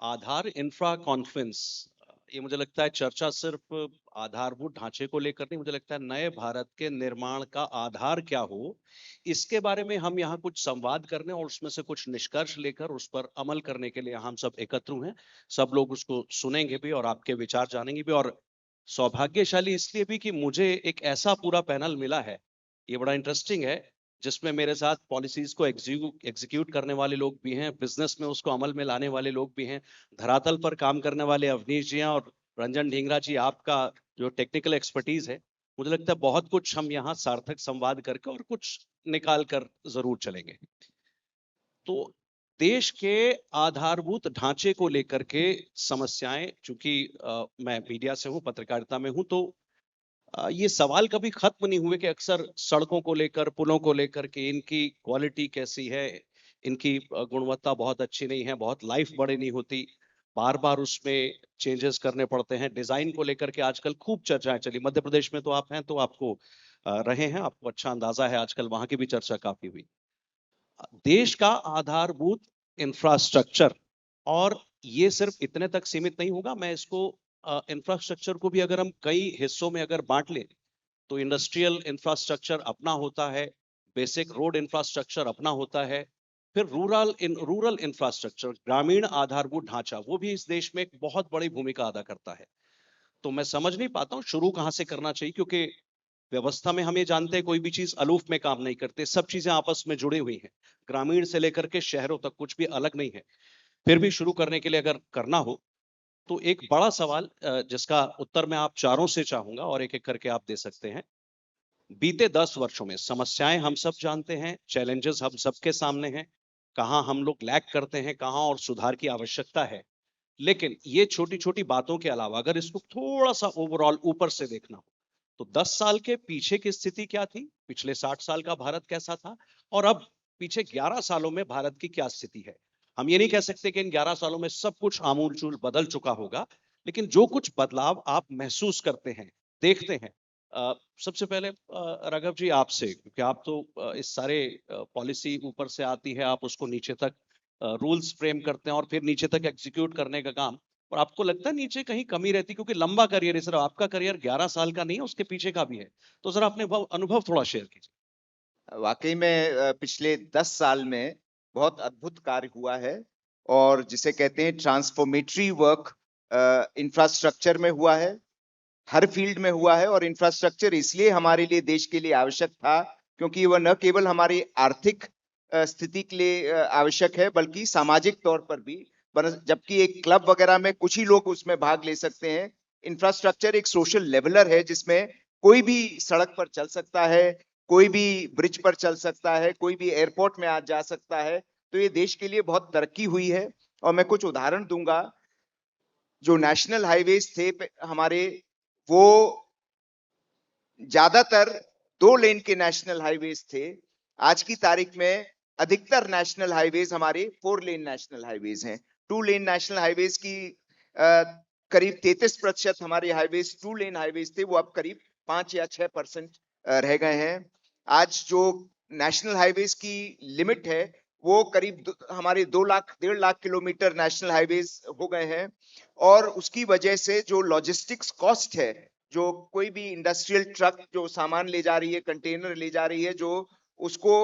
आधार infra conference, ये मुझे लगता है चर्चा सिर्फ आधारभूत ढांचे को लेकर नहीं, मुझे लगता है नए भारत के निर्माण का आधार क्या हो, इसके बारे में हम यहाँ कुछ संवाद करने और उसमें से कुछ निष्कर्ष लेकर उस पर अमल करने के लिए हम सब एकत्र हुए हैं। सब लोग उसको सुनेंगे भी और आपके विचार जानेंगे भी। और सौभाग्यशाली इसलिए भी कि मुझे एक ऐसा पूरा पैनल मिला है, ये बड़ा इंटरेस्टिंग है, जिसमें मेरे साथ पॉलिसीज को एग्जीक्यूट करने वाले लोग भी हैं, बिजनेस में उसको अमल में लाने वाले लोग भी हैं, धरातल पर काम करने वाले अवनीश जी हैं, और रंजन ढींगरा जी, आपका जो टेक्निकल एक्सपर्टीज है, मुझे लगता है बहुत कुछ हम यहाँ सार्थक संवाद करके और कुछ निकाल कर जरूर चलेंगे। तो देश के आधारभूत ढांचे को लेकर के समस्याएं, चूंकि मैं मीडिया से हूं, पत्रकारिता में हूं, तो ये सवाल कभी खत्म नहीं हुए कि अक्सर सड़कों को लेकर, पुलों को लेकर के इनकी क्वालिटी कैसी है, इनकी गुणवत्ता बहुत अच्छी नहीं है, बहुत लाइफ बड़ी नहीं होती, बार बार उसमें चेंजेस करने पड़ते हैं। डिजाइन को लेकर के आजकल खूब चर्चाएं चली, मध्य प्रदेश में तो आप हैं, तो आपको रहे हैं, आपको अच्छा अंदाजा है, आजकल वहां की भी चर्चा काफी हुई। देश का आधारभूत इंफ्रास्ट्रक्चर, और ये सिर्फ इतने तक सीमित नहीं होगा, मैं इसको इंफ्रास्ट्रक्चर को भी अगर हम कई हिस्सों में अगर बांट लें, तो इंडस्ट्रियल इंफ्रास्ट्रक्चर अपना होता है, बेसिक रोड इंफ्रास्ट्रक्चर अपना होता है, फिर रूरल इंफ्रास्ट्रक्चर, ग्रामीण आधारभूत ढांचा, वो भी इस देश में एक बहुत बड़ी भूमिका अदा करता है। तो मैं समझ नहीं पाता हूँ शुरू कहाँ से करना चाहिए, क्योंकि व्यवस्था में हम ये जानते हैं कोई भी चीज अलूफ में काम नहीं करते, सब चीजें आपस में जुड़ी हुई हैं, ग्रामीण से लेकर के शहरों तक कुछ भी अलग नहीं है। फिर भी शुरू करने के लिए अगर करना हो, तो एक बड़ा सवाल जिसका उत्तर मैं आप चारों से चाहूंगा और एक एक करके आप दे सकते हैं। बीते 10 वर्षों में समस्याएं हम सब जानते हैं, चैलेंजेस हम सबके सामने हैं, कहाँ हम लोग लैग करते हैं, कहाँ और सुधार की आवश्यकता है। लेकिन ये छोटी छोटी बातों के अलावा अगर इसको थोड़ा सा ओवरऑल ऊपर से देखना हो, तो 10 साल के पीछे की स्थिति क्या थी, पिछले 60 साल का भारत कैसा था, और अब पीछे 11 सालों में भारत की क्या स्थिति है। हम ये नहीं कह सकते कि इन 11 सालों में सब कुछ आमूलचूल बदल चुका होगा, लेकिन जो कुछ बदलाव आप महसूस करते हैं, देखते हैं, सबसे पहले राघव जी आपसे, क्योंकि आप तो इस सारे पॉलिसी ऊपर से आती है, आप उसको नीचे तक रूल्स फ्रेम करते हैं और फिर नीचे तक एग्जीक्यूट करने का काम, और आपको लगता है नीचे कहीं कमी रहती, क्योंकि लंबा करियर है, सिर्फ आपका करियर 11 साल का नहीं है, उसके पीछे का भी है। तो जरा अपने अनुभव थोड़ा शेयर कीजिए। वाकई में पिछले 10 साल में बहुत अद्भुत कार्य हुआ है और जिसे कहते हैं ट्रांसफॉर्मेटरी वर्क इंफ्रास्ट्रक्चर में हुआ है, हर फील्ड में हुआ है। और इंफ्रास्ट्रक्चर इसलिए हमारे लिए, देश के लिए आवश्यक था क्योंकि वह न केवल हमारी आर्थिक स्थिति के लिए आवश्यक है, बल्कि सामाजिक तौर पर भी। जबकि एक क्लब वगैरह में कुछ ही लोग उसमें भाग ले सकते हैं, इंफ्रास्ट्रक्चर एक सोशल लेवलर है जिसमें कोई भी सड़क पर चल सकता है, कोई भी ब्रिज पर चल सकता है, कोई भी एयरपोर्ट में आज जा सकता है। तो ये देश के लिए बहुत तरक्की हुई है। और मैं कुछ उदाहरण दूंगा। जो नेशनल हाईवेज थे हमारे, वो ज्यादातर 2 लेन के नेशनल हाईवेज थे। आज की तारीख में अधिकतर नेशनल हाईवेज हमारे 4 लेन नेशनल हाईवेज हैं। 2 लेन नेशनल हाईवेज की करीब 33% हमारे हाईवेज 2 लेन हाईवेज थे, वो अब करीब 5 या 6% रह गए हैं। आज जो नेशनल हाईवेज की लिमिट है, वो करीब हमारे 2 lakh 1.5 lakh kilometre national highways हो गए हैं। और उसकी वजह से जो लॉजिस्टिक्स कॉस्ट है, जो कोई भी इंडस्ट्रियल ट्रक जो सामान ले जा रही है, कंटेनर ले जा रही है, जो उसको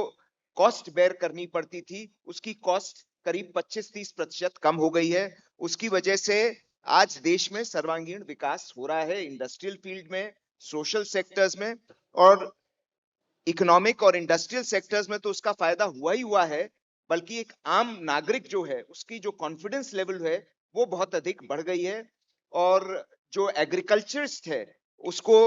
कॉस्ट बेयर करनी पड़ती थी, उसकी कॉस्ट करीब 25-30% कम हो गई है। उसकी वजह से आज देश में सर्वांगीण विकास हो रहा है, इंडस्ट्रियल फील्ड में, सोशल सेक्टर्स में। और इकोनॉमिक और इंडस्ट्रियल सेक्टर्स में तो उसका फायदा हुआ ही हुआ है, बल्कि एक आम नागरिक जो है, उसकी जो कॉन्फिडेंस लेवल है, वो बहुत अधिक बढ़ गई है। और जो एग्रीकल्चरिस्ट है, उसको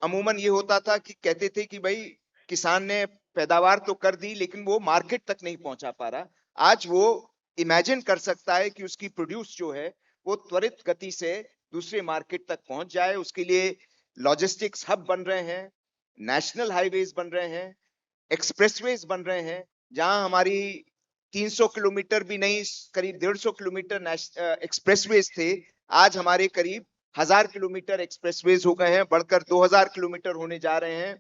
अमूमन ये होता था कि कहते थे कि भाई किसान ने पैदावार तो कर दी, लेकिन वो मार्केट तक नहीं पहुंचा पा रहा। आज वो इमेजिन कर सकता है कि उसकी प्रोड्यूस जो है, वो त्वरित गति से दूसरे मार्केट तक पहुंच जाए। उसके लिए लॉजिस्टिक्स हब बन रहे हैं, नेशनल हाईवेज बन रहे हैं, एक्सप्रेसवेज बन रहे हैं, जहां हमारी 300 किलोमीटर भी नहीं, करीब 150 किलोमीटर एक्सप्रेसवेज थे, आज हमारे करीब 1000 किलोमीटर एक्सप्रेसवेज हो गए हैं, बढ़कर 2000 किलोमीटर होने जा रहे हैं।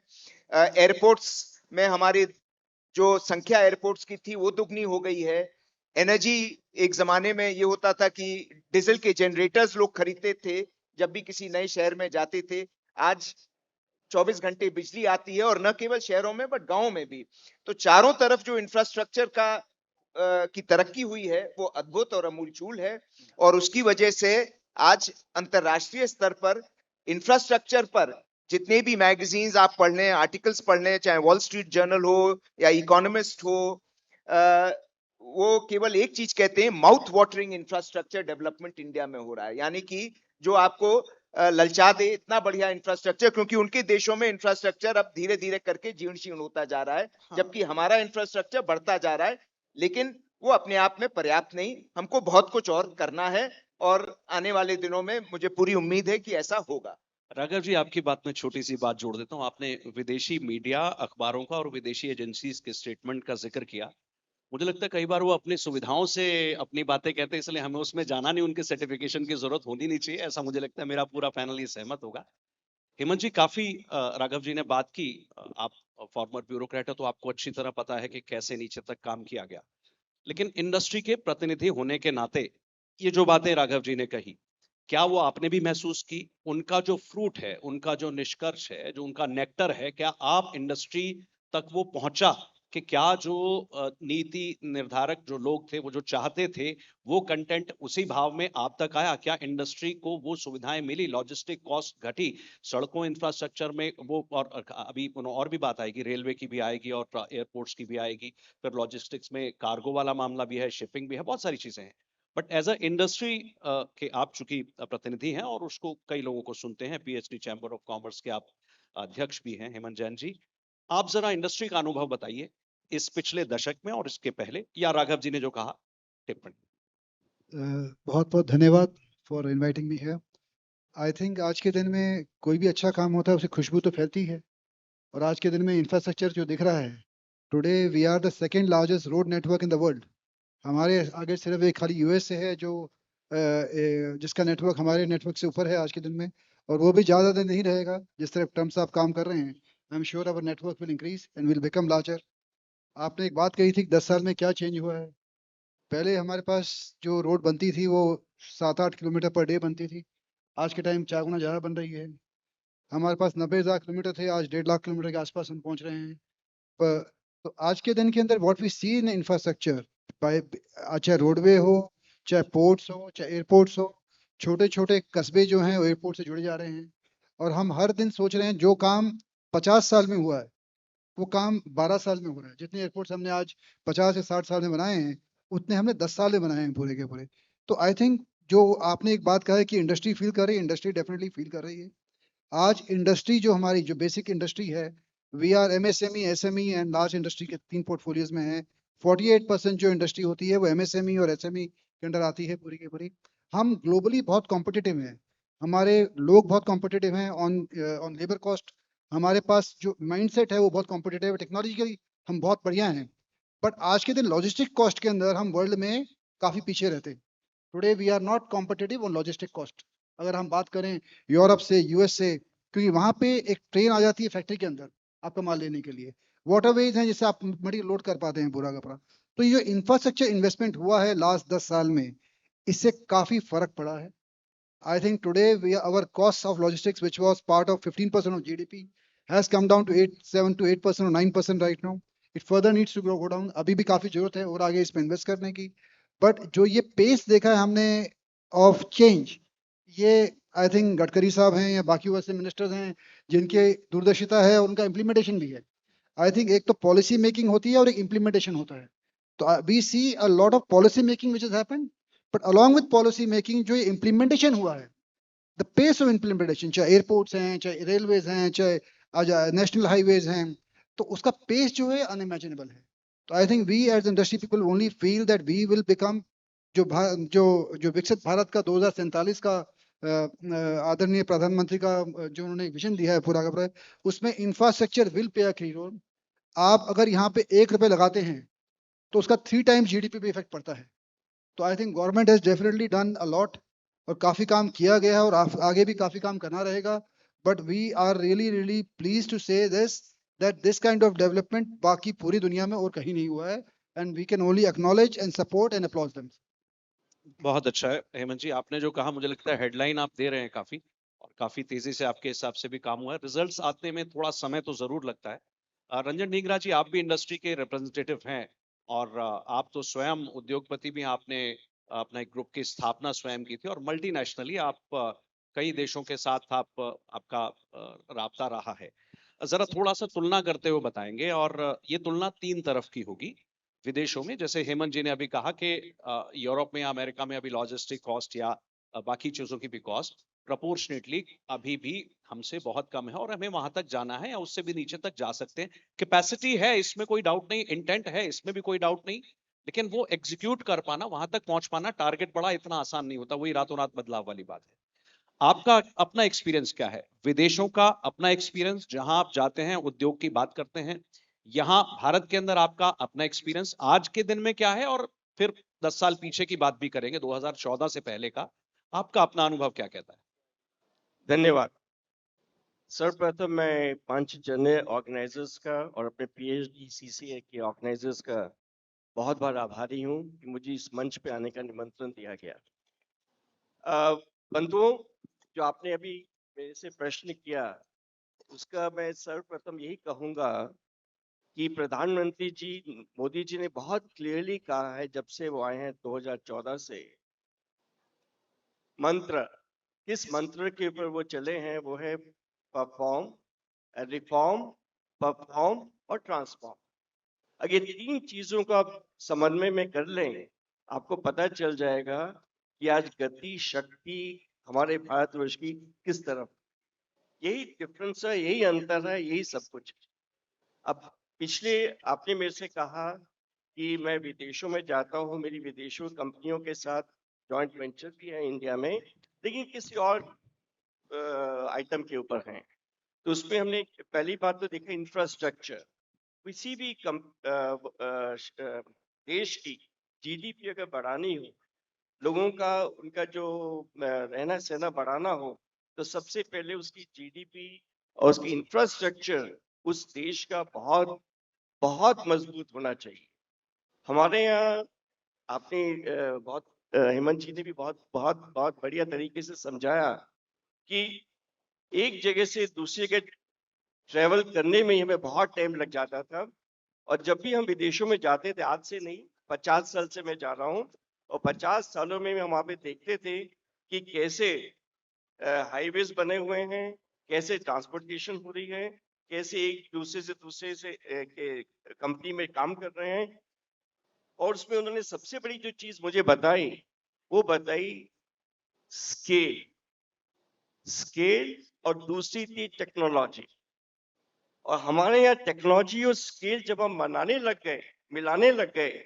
एयरपोर्ट्स में हमारी जो संख्या एयरपोर्ट्स की थी, वो दुगनी हो गई है। एनर्जी, एक जमाने में ये होता था कि डीजल के जनरेटर्स लोग खरीदते थे जब भी किसी नए शहर में जाते थे। आज 24 घंटे बिजली आती है, और न केवल शहरों में बट गांवों में भी। तो चारों तरफ जो इंफ्रास्ट्रक्चर की तरक्की हुई है वो अद्भुत और अमूलचूल है, और उसकी वजह से आज अंतरराष्ट्रीय स्तर पर इंफ्रास्ट्रक्चर पर जितने भी मैगजीन्स आप पढ़ लें, आर्टिकल्स पढ़ लें, चाहे वॉल स्ट्रीट जर्नल हो या इकोनॉमिस्ट हो, वो केवल एक चीज कहते हैं, mouth watering infrastructure development India में हो रहा है। यानी कि जो आपको ललचा दे, इतना बढ़िया इंफ्रास्ट्रक्चर, क्योंकि उनके देशों में इंफ्रास्ट्रक्चर अब धीरे धीरे करके जीर्ण शीर्ण होता जा रहा है, जबकि हमारा इंफ्रास्ट्रक्चर बढ़ता जा रहा है, लेकिन वो अपने आप में पर्याप्त नहीं, हमको बहुत कुछ और करना है, और आने वाले दिनों में मुझे पूरी उम्मीद है कि ऐसा होगा। राघव जी, आपकी बात में छोटी सी बात जोड़ देता हूँ। आपने विदेशी मीडिया, अखबारों का और विदेशी एजेंसीज के स्टेटमेंट का जिक्र किया। मुझे लगता है कई बार वो अपनी सुविधाओं से अपनी बातें कहते हैं, इसलिए हमें उसमें जाना नहीं, उनके सर्टिफिकेशन की जरूरत होनी नहीं चाहिए, ऐसा मुझे लगता है। मेरा पूरा पैनल ये सहमत होगा। हेमंत जी, काफी राघव जी ने बात की। आप फॉर्मर ब्यूरोक्रेट है तो आपको अच्छी तरह पता है कि कैसे नीचे तक काम किया गया। लेकिन इंडस्ट्री के प्रतिनिधि होने के नाते ये जो बातें राघव जी ने कही, क्या वो आपने भी महसूस की? उनका जो फ्रूट है, उनका जो निष्कर्ष है, जो उनका नेक्टर है, क्या आप इंडस्ट्री तक वो पहुंचा कि क्या जो नीति निर्धारक जो लोग थे, वो जो चाहते थे, वो कंटेंट उसी भाव में आप तक आया? क्या इंडस्ट्री को वो सुविधाएं मिली? लॉजिस्टिक कॉस्ट घटी, सड़कों इंफ्रास्ट्रक्चर में वो, और अभी और भी बात आएगी, रेलवे की भी आएगी और एयरपोर्ट्स की भी आएगी, फिर लॉजिस्टिक्स में कार्गो वाला मामला भी है, शिपिंग भी है, बहुत सारी चीजें हैं। बट एज अ इंडस्ट्री के आप चूंकि प्रतिनिधि हैं और उसको कई लोगों को सुनते हैं, पीएचडी चैम्बर ऑफ कॉमर्स के आप अध्यक्ष भी हैं, हेमंत जैन जी, आप जरा इंडस्ट्री का अनुभव बताइए इस पिछले दशक में और इसके पहले, या राघव जी ने जो कहा टिप्पणी। बहुत बहुत धन्यवाद for inviting me here. I think आज के दिन में कोई भी अच्छा काम होता है उसे खुशबू तो फैलती है, और आज के दिन में इंफ्रास्ट्रक्चर जो दिख रहा है, today we are the second largest road network in the world. हमारे आगे सिर्फ एक खाली यूएस से है जो जिसका नेटवर्क हमारे नेटवर्क से ऊपर है आज के दिन में, और वो भी ज़्यादा दिन नहीं रहेगा। जिस तरह टर्म्स आप काम कर रहे हैं, आई am sure our network will increase and will become larger. आपने एक बात कही थी कि 10 साल में क्या चेंज हुआ है। पहले हमारे पास जो रोड बनती थी वो 7-8 किलोमीटर पर डे बनती थी, आज के टाइम 4 गुना ज़्यादा बन रही है। हमारे पास 90,000 किलोमीटर थे, आज 1.5 लाख किलोमीटर के आसपास हम पहुंच रहे हैं। पर तो आज के दिन के अंदर what we see in infrastructure, चाहे रोडवे हो, चाहे पोर्ट्स हो, चाहे एयरपोर्ट्स हो, छोटे छोटे कस्बे जो हैं वो एयरपोर्ट से जुड़े जा रहे हैं। और हम हर दिन सोच रहे हैं जो काम 50 साल में हुआ है वो काम 12 साल में हो रहा है। जितने एयरपोर्ट्स हमने आज 50 या 60 साल में बनाए हैं, उतने हमने 10 साल में बनाए हैं पूरे के पूरे। तो आई थिंक जो आपने एक बात कहा है कि इंडस्ट्री फील कर रही है, इंडस्ट्री डेफिनेटली फील कर रही है। आज इंडस्ट्री जो हमारी जो बेसिक इंडस्ट्री है, we are MSME, SME and large industry के 3 पोर्टफोलियोज में है। 48% जो इंडस्ट्री होती है वो एमएसएमई और एसएमई के अंडर आती है पूरी की पूरी। हम ग्लोबली बहुत कॉम्पिटिटिव हैं, हमारे लोग बहुत कॉम्पिटिटिव हैं ऑन ऑन लेबर कॉस्ट। हमारे पास जो माइंडसेट है वो बहुत कॉम्पिटिटिव है, टेक्नोलॉजिकली हम बहुत बढ़िया हैं। बट आज के दिन लॉजिस्टिक कॉस्ट के अंदर हम वर्ल्ड में काफ़ी पीछे रहते हैं। Today we are not competitive on logistic cost. अगर हम बात करें यूरोप से, यूएस से, क्योंकि वहाँ पे एक ट्रेन आ जाती है फैक्ट्री के अंदर आपका माल लेने के लिए, वाटरवेज हैं जिससे आप मटेरियल लोड कर पाते हैं पूरा का पूरा। तो ये इंफ्रास्ट्रक्चर इन्वेस्टमेंट हुआ है लास्ट 10 साल में, इससे काफ़ी फर्क पड़ा है। I think today our costs of logistics, which was part of 15% of GDP, has come down to 7 to 8% or 9% right now. It further needs to go down. अभी भी काफी जरूरत है और आगे इसमें इन्वेस्ट करने की। बट जो ये पेस देखा है हमने ऑफ चेंज, ये आई थिंक गडकरी साहब हैं या बाकी वैसे मिनिस्टर्स हैं जिनके दूरदर्शिता है और उनका इम्प्लीमेंटेशन भी है। आई थिंक एक तो पॉलिसी मेकिंग होती है और एक इम्प्लीमेंटेशन होता है। तो we see a lot of policy making which has happened, but along with policy making जो इम्प्लीमेंटेशन हुआ है, द पेस ऑफ इम्प्लीमेंटेशन, चाहे एयरपोर्ट्स हैं, चाहे रेलवेज हैं, चाहे नेशनल हाईवेज हैं, तो उसका पेस जो है अनइमेजिनेबल है। तो I think we as industry people only feel that we will become जो जो जो विकसित भारत का 2047 का आदरणीय प्रधानमंत्री का जो उन्होंने विजन दिया है पूरा का पूरा, उसमें इंफ्रास्ट्रक्चर विल प्ले अ की रोल। आप अगर यहाँ पे 1 रुपए लगाते हैं तो उसका 3 टाइम्स जीडीपी पे इफेक्ट पड़ता है। तो I think government has definitely done a lot और काफी काम किया गया है और आगे भी काफी काम करना रहेगा। But we are really really please to say this that this kind of development बाकी पूरी दुनिया में और कहीं नहीं हुआ है, and we can only acknowledge and support and applause them. बहुत अच्छा है हेमंत जी, आपने जो कहा मुझे लगता है हेडलाइन आप दे रहे हैं काफी, और काफी तेजी से आपके हिसाब से भी काम हुआ है। रिजल्ट्स आने में थोड़ा समय तो जरूर लगता है। रंजन ढींगरा जी, आप भी इंडस्ट्री के रिप्रेजेंटेटिव हैं, और आप तो स्वयं उद्योगपति भी हैं। आपने अपना एक ग्रुप की स्थापना स्वयं की थी, और मल्टीनेशनली आप कई देशों के साथ आपका राब्ता रहा है। जरा थोड़ा सा तुलना करते हुए बताएंगे, और ये तुलना 3 तरफ की होगी। विदेशों में, जैसे हेमंत जी ने अभी कहा कि यूरोप में या अमेरिका में अभी लॉजिस्टिक कॉस्ट या बाकी चीजों की भी कॉस्ट प्रपोर्शनेटली अभी भी हमसे बहुत कम है, और हमें वहां तक जाना है या उससे भी नीचे तक जा सकते हैं। कैपेसिटी है, इसमें कोई डाउट नहीं, इंटेंट है, इसमें भी कोई डाउट नहीं, लेकिन वो एग्जीक्यूट कर पाना, वहां तक पहुंच पाना, टारगेट बड़ा इतना आसान नहीं होता। वही रातों रात बदलाव वाली बात है। आपका अपना एक्सपीरियंस क्या है, विदेशों का अपना एक्सपीरियंस, जहां आप जाते हैं उद्योग की बात करते हैं, यहां भारत के अंदर आपका अपना एक्सपीरियंस आज के दिन में क्या है, और फिर 10 साल पीछे की बात भी करेंगे, 2014 से पहले का आपका अपना अनुभव क्या कहता है? धन्यवाद। सर्वप्रथम मैं पंच जनरल ऑर्गेनाइजर्स का और अपने पीएचडी सीसीए के ऑर्गेनाइजर्स का बहुत बहुत आभारी हूं कि मुझे इस मंच पे आने का निमंत्रण दिया गया। बंधुओं, जो आपने अभी मेरे से प्रश्न किया, उसका मैं सर्वप्रथम यही कहूंगा कि प्रधानमंत्री जी मोदी जी ने बहुत क्लियरली कहा है, जब से वो आए हैं 2014 से, मंत्र, किस मंत्र के ऊपर वो चले हैं, वो है परफॉर्म, रिफॉर्म, परफॉर्म और ट्रांसफॉर्म। अगर ये 3 चीजों का आप समन्वय में कर लें, आपको पता चल जाएगा कि आज गति शक्ति हमारे भारतवर्ष की किस तरफ। यही डिफरेंस है, यही अंतर है, यही सब कुछ। अब पिछले आपने मेरे से कहा कि मैं विदेशों में जाता हूँ, मेरी विदेशों कंपनियों के साथ जॉइंट वेंचर भी है इंडिया में, लेकिन किसी और आइटम के ऊपर हैं। तो उसमें हमने पहली बात तो देखा इंफ्रास्ट्रक्चर। किसी भी देश की जीडीपी अगर बढ़ानी हो, लोगों का उनका जो रहना सहना बढ़ाना हो, तो सबसे पहले उसकी जीडीपी और उसकी इंफ्रास्ट्रक्चर उस देश का बहुत बहुत मजबूत होना चाहिए। हमारे यहाँ आपने बहुत हेमंत जी ने भी बहुत बहुत बहुत बढ़िया तरीके से समझाया कि एक जगह से दूसरी जगह ट्रेवल करने में ही हमें बहुत टाइम लग जाता था। और जब भी हम विदेशों में जाते थे, आज से नहीं 50 साल से मैं जा रहा हूँ, और 50 सालों में हम वहाँ पे देखते थे कि कैसे हाईवेज बने हुए हैं, कैसे ट्रांसपोर्टेशन हो रही है, कैसे एक दूसरे से कंपनी में काम कर रहे हैं। और उसमें उन्होंने सबसे बड़ी जो चीज मुझे बताई, वो बताई स्केल, स्केल और दूसरी थी टेक्नोलॉजी। और हमारे यहाँ टेक्नोलॉजी और स्केल जब हम बनाने लग गए, मिलाने लग गए,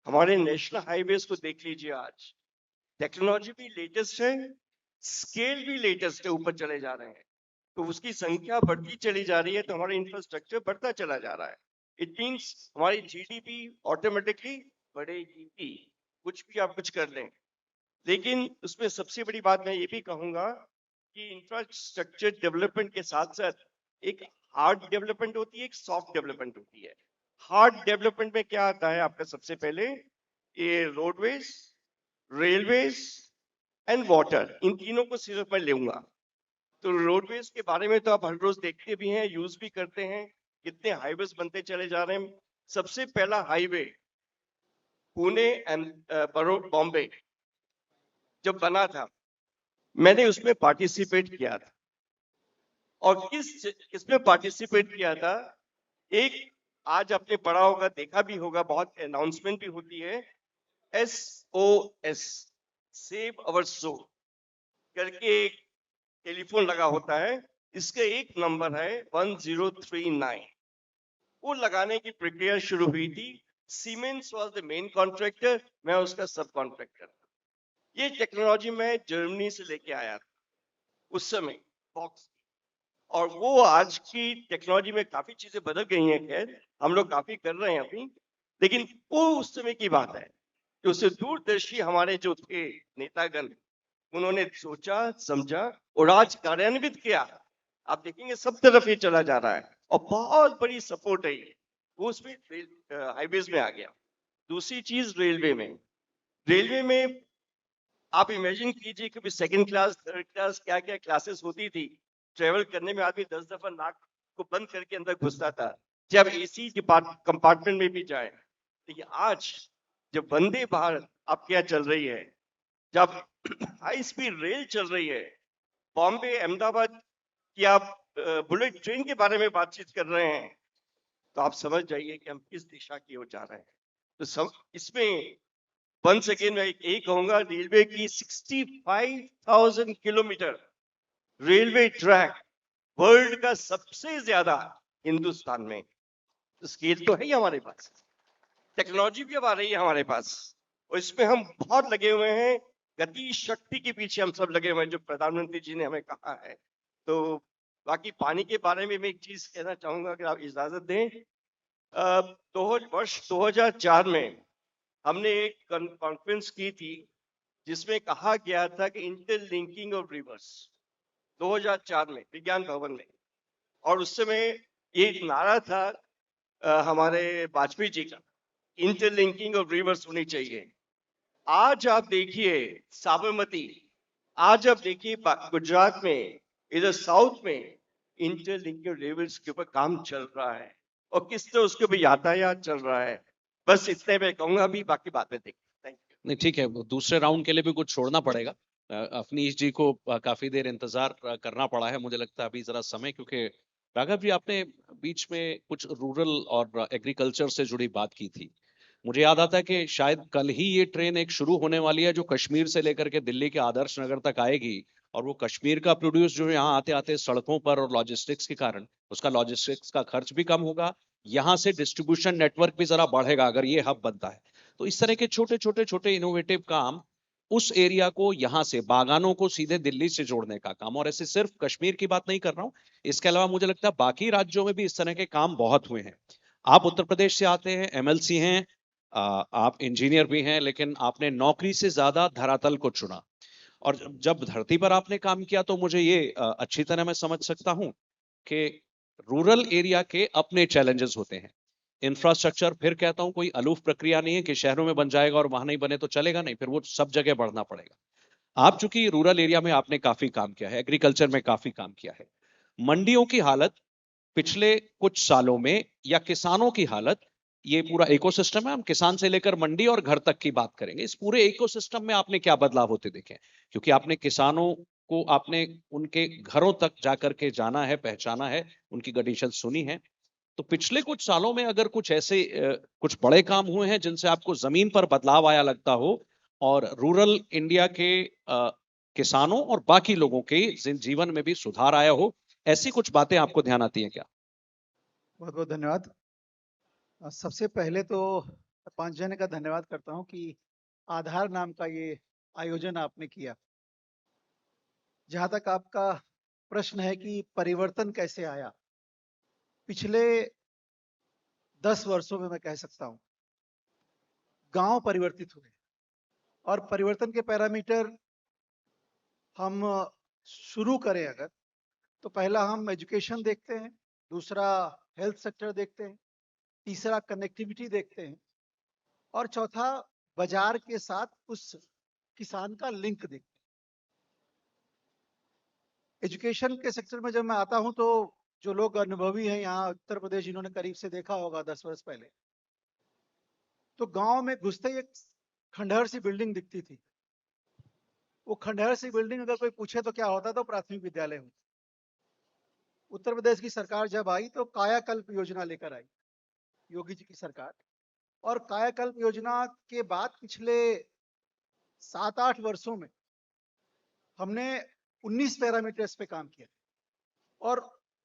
हमारे नेशनल हाईवेज को देख लीजिए आज, टेक्नोलॉजी भी लेटेस्ट है, स्केल भी लेटेस्ट है, ऊपर चले जा रहे हैं। तो उसकी संख्या बढ़ती चली जा रही है, तो हमारा इंफ्रास्ट्रक्चर बढ़ता चला जा रहा है। इट मीन्स हमारी जीडीपी ऑटोमेटिकली बढ़ेगी, कुछ भी आप कुछ कर लें। लेकिन उसमें सबसे बड़ी बात मैं ये भी कहूंगा कि इंफ्रास्ट्रक्चर डेवलपमेंट के साथ साथ एक हार्ड डेवलपमेंट होती है, एक सॉफ्ट डेवलपमेंट होती है। हार्ड डेवलपमेंट में क्या आता है आपका? सबसे पहले ये रोडवेज, रेलवेज एंड वाटर, इन तीनों को सिर्फ मैं लूंगा। तो रोडवेज के बारे में तो आप हर रोज देखते भी हैं, यूज भी करते हैं, कितने हाईवेज बनते चले जा रहे हैं। सबसे पहला हाईवे पुणे एंड बॉम्बे जब बना था, मैंने उसमें पार्टिसिपेट किया था। और किसमें पार्टिसिपेट किया था? एक, आज आपने पढ़ा होगा, देखा भी होगा, बहुत अनाउंसमेंट भी होती है, SOS, सेव अवर सोल करके एक टेलीफोन लगा होता है, इसका एक नंबर है 1039। वो लगाने की प्रक्रिया शुरू हुई थी। Siemens was the main contractor, मैं उसका सब कॉन्ट्रैक्टर। ये टेक्नोलॉजी मैं जर्मनी से लेके आया था उस समय, बॉक्स। और वो आज की टेक्नोलॉजी में काफी चीजें बदल गई हैं, खैर हम लोग काफी कर रहे हैं अभी, लेकिन वो उस समय की बात है कि उससे दूरदर्शी हमारे जो थे नेतागण, उन्होंने सोचा, समझा और आज कार्यान्वित किया। आप देखेंगे सब तरफ ये चला जा रहा है, और बहुत बड़ी सपोर्ट है ये। वो उसमें हाईवेज में आ गया। दूसरी चीज रेलवे में आप इमेजिन कीजिए कि सेकंड क्लास, थर्ड क्लास, क्या क्या क्लासेस होती थी। ट्रेवल करने में आदमी 10 दफा नाक को बंद करके अंदर घुसता था, जब एसी कंपार्टमेंट में भी जाए। लेकिन आज जब वंदे भारत आपके यहाँ चल रही है, जब हाई स्पीड रेल चल रही है, बॉम्बे अहमदाबाद की आप बुलेट ट्रेन के बारे में बातचीत कर रहे हैं, तो आप समझ जाइए कि हम किस दिशा की ओर जा रहे हैं। तो इसमें वंस अगेन मैं यही कहूंगा, रेलवे की 65,000 किलोमीटर रेलवे ट्रैक वर्ल्ड का सबसे ज्यादा हिंदुस्तान में। तो स्केल तो है ही हमारे पास, टेक्नोलॉजी भी अब आ रही है हमारे पास, और इसमें हम बहुत लगे हुए हैं। गति शक्ति के पीछे हम सब लगे हुए हैं, जो प्रधानमंत्री जी ने हमें कहा है। तो बाकी पानी के बारे में मैं एक चीज कहना चाहूंगा, अगर आप इजाजत दें। वर्ष 2004 में हमने एक कॉन्फ्रेंस की थी, जिसमें कहा गया था कि इंटरलिंकिंग ऑफ रिवर्स, 2004 में विज्ञान भवन में। और उस समय ये एक नारा था हमारे वाजपेयी जी का, इंटरलिंकिंग ऑफ रिवर्स होनी चाहिए। आज आप देखिए साबरमती, आज आप देखिए गुजरात में, इधर साउथ में इंटरलिंकिंग रिवर्स के ऊपर काम चल रहा है, और किस तरह उसके ऊपर यातायात चल रहा है। बस इतने में कहूंगा, भी बाकी बातें देखिए। Thank you. नहीं ठीक है, वो दूसरे राउंड के लिए भी कुछ छोड़ना पड़ेगा। अफनीश जी को काफी देर इंतजार करना पड़ा है, मुझे लगता है अभी जरा समय, क्योंकि राघव जी आपने बीच में कुछ रूरल और एग्रीकल्चर से जुड़ी बात की थी। मुझे याद आता है कि शायद कल ही ये ट्रेन एक शुरू होने वाली है जो कश्मीर से लेकर के दिल्ली के आदर्श नगर तक आएगी, और वो कश्मीर का प्रोड्यूस जो यहाँ आते आते सड़कों पर और लॉजिस्टिक्स के कारण उसका लॉजिस्टिक्स का खर्च भी कम होगा, यहाँ से डिस्ट्रीब्यूशन नेटवर्क भी जरा बढ़ेगा अगर ये हब बनता है। तो इस तरह के छोटे छोटे छोटे इनोवेटिव काम उस एरिया को, यहाँ से बागानों को सीधे दिल्ली से जोड़ने का काम, और ऐसे सिर्फ कश्मीर की बात नहीं कर रहा हूँ, इसके अलावा मुझे लगता है बाकी राज्यों में भी इस तरह के काम बहुत हुए हैं। आप उत्तर प्रदेश से आते हैं, एमएलसी हैं, आप इंजीनियर भी हैं, लेकिन आपने नौकरी से ज्यादा धरातल को चुना, और जब धरती पर आपने काम किया तो मुझे ये अच्छी तरह मैं समझ सकता हूं कि रूरल एरिया के अपने चैलेंजेस होते हैं। इंफ्रास्ट्रक्चर, फिर कहता हूं, कोई अलूफ प्रक्रिया नहीं है कि शहरों में बन जाएगा और वहां नहीं बने तो चलेगा नहीं, फिर वो सब जगह बढ़ना पड़ेगा। आप चूंकि रूरल एरिया में आपने काफी काम किया है, एग्रीकल्चर में काफी काम किया है, मंडियों की हालत पिछले कुछ सालों में, या किसानों की हालत, ये पूरा इकोसिस्टम है, हम किसान से लेकर मंडी और घर तक की बात करेंगे, इस पूरे इकोसिस्टम में आपने क्या बदलाव होते देखे? क्योंकि आपने किसानों को, आपने उनके घरों तक जाकर के जाना है, पहचाना है, उनकी कंडीशन सुनी है। तो पिछले कुछ सालों में अगर कुछ ऐसे कुछ बड़े काम हुए हैं जिनसे आपको जमीन पर बदलाव आया लगता हो, और रूरल इंडिया के किसानों और बाकी लोगों के जीवन में भी सुधार आया हो, ऐसी कुछ बातें आपको ध्यान आती हैं क्या? बहुत बहुत धन्यवाद। सबसे पहले तो 5 जने का धन्यवाद करता हूं कि आधार नाम का ये आयोजन आपने किया। जहां तक आपका प्रश्न है कि परिवर्तन कैसे आया, पिछले 10 वर्षों में मैं कह सकता हूं गांव परिवर्तित हुए, और परिवर्तन के पैरामीटर हम शुरू करें अगर, तो पहला हम एजुकेशन देखते हैं, दूसरा हेल्थ सेक्टर देखते हैं, तीसरा कनेक्टिविटी देखते हैं, और चौथा बाजार के साथ उस किसान का लिंक देखते हैं। एजुकेशन के सेक्टर में जब मैं आता हूं, तो जो लोग अनुभवी हैं यहाँ उत्तर प्रदेश, जिन्होंने करीब से देखा होगा 10 वर्ष पहले, तो गांव में घुसते ही एक खंडहर सी बिल्डिंग दिखती थी। वो खंडहर सी बिल्डिंग अगर कोई पूछे तो क्या होता, तो प्राथमिक विद्यालय होता। उत्तर प्रदेश की सरकार जब आई तो कायाकल्प योजना लेकर आई, योगी जी की सरकार। और कायाकल्प योजना के बाद पिछले 7-8 वर्षों में हमने 19 पैरामीटर्स पे काम किया। और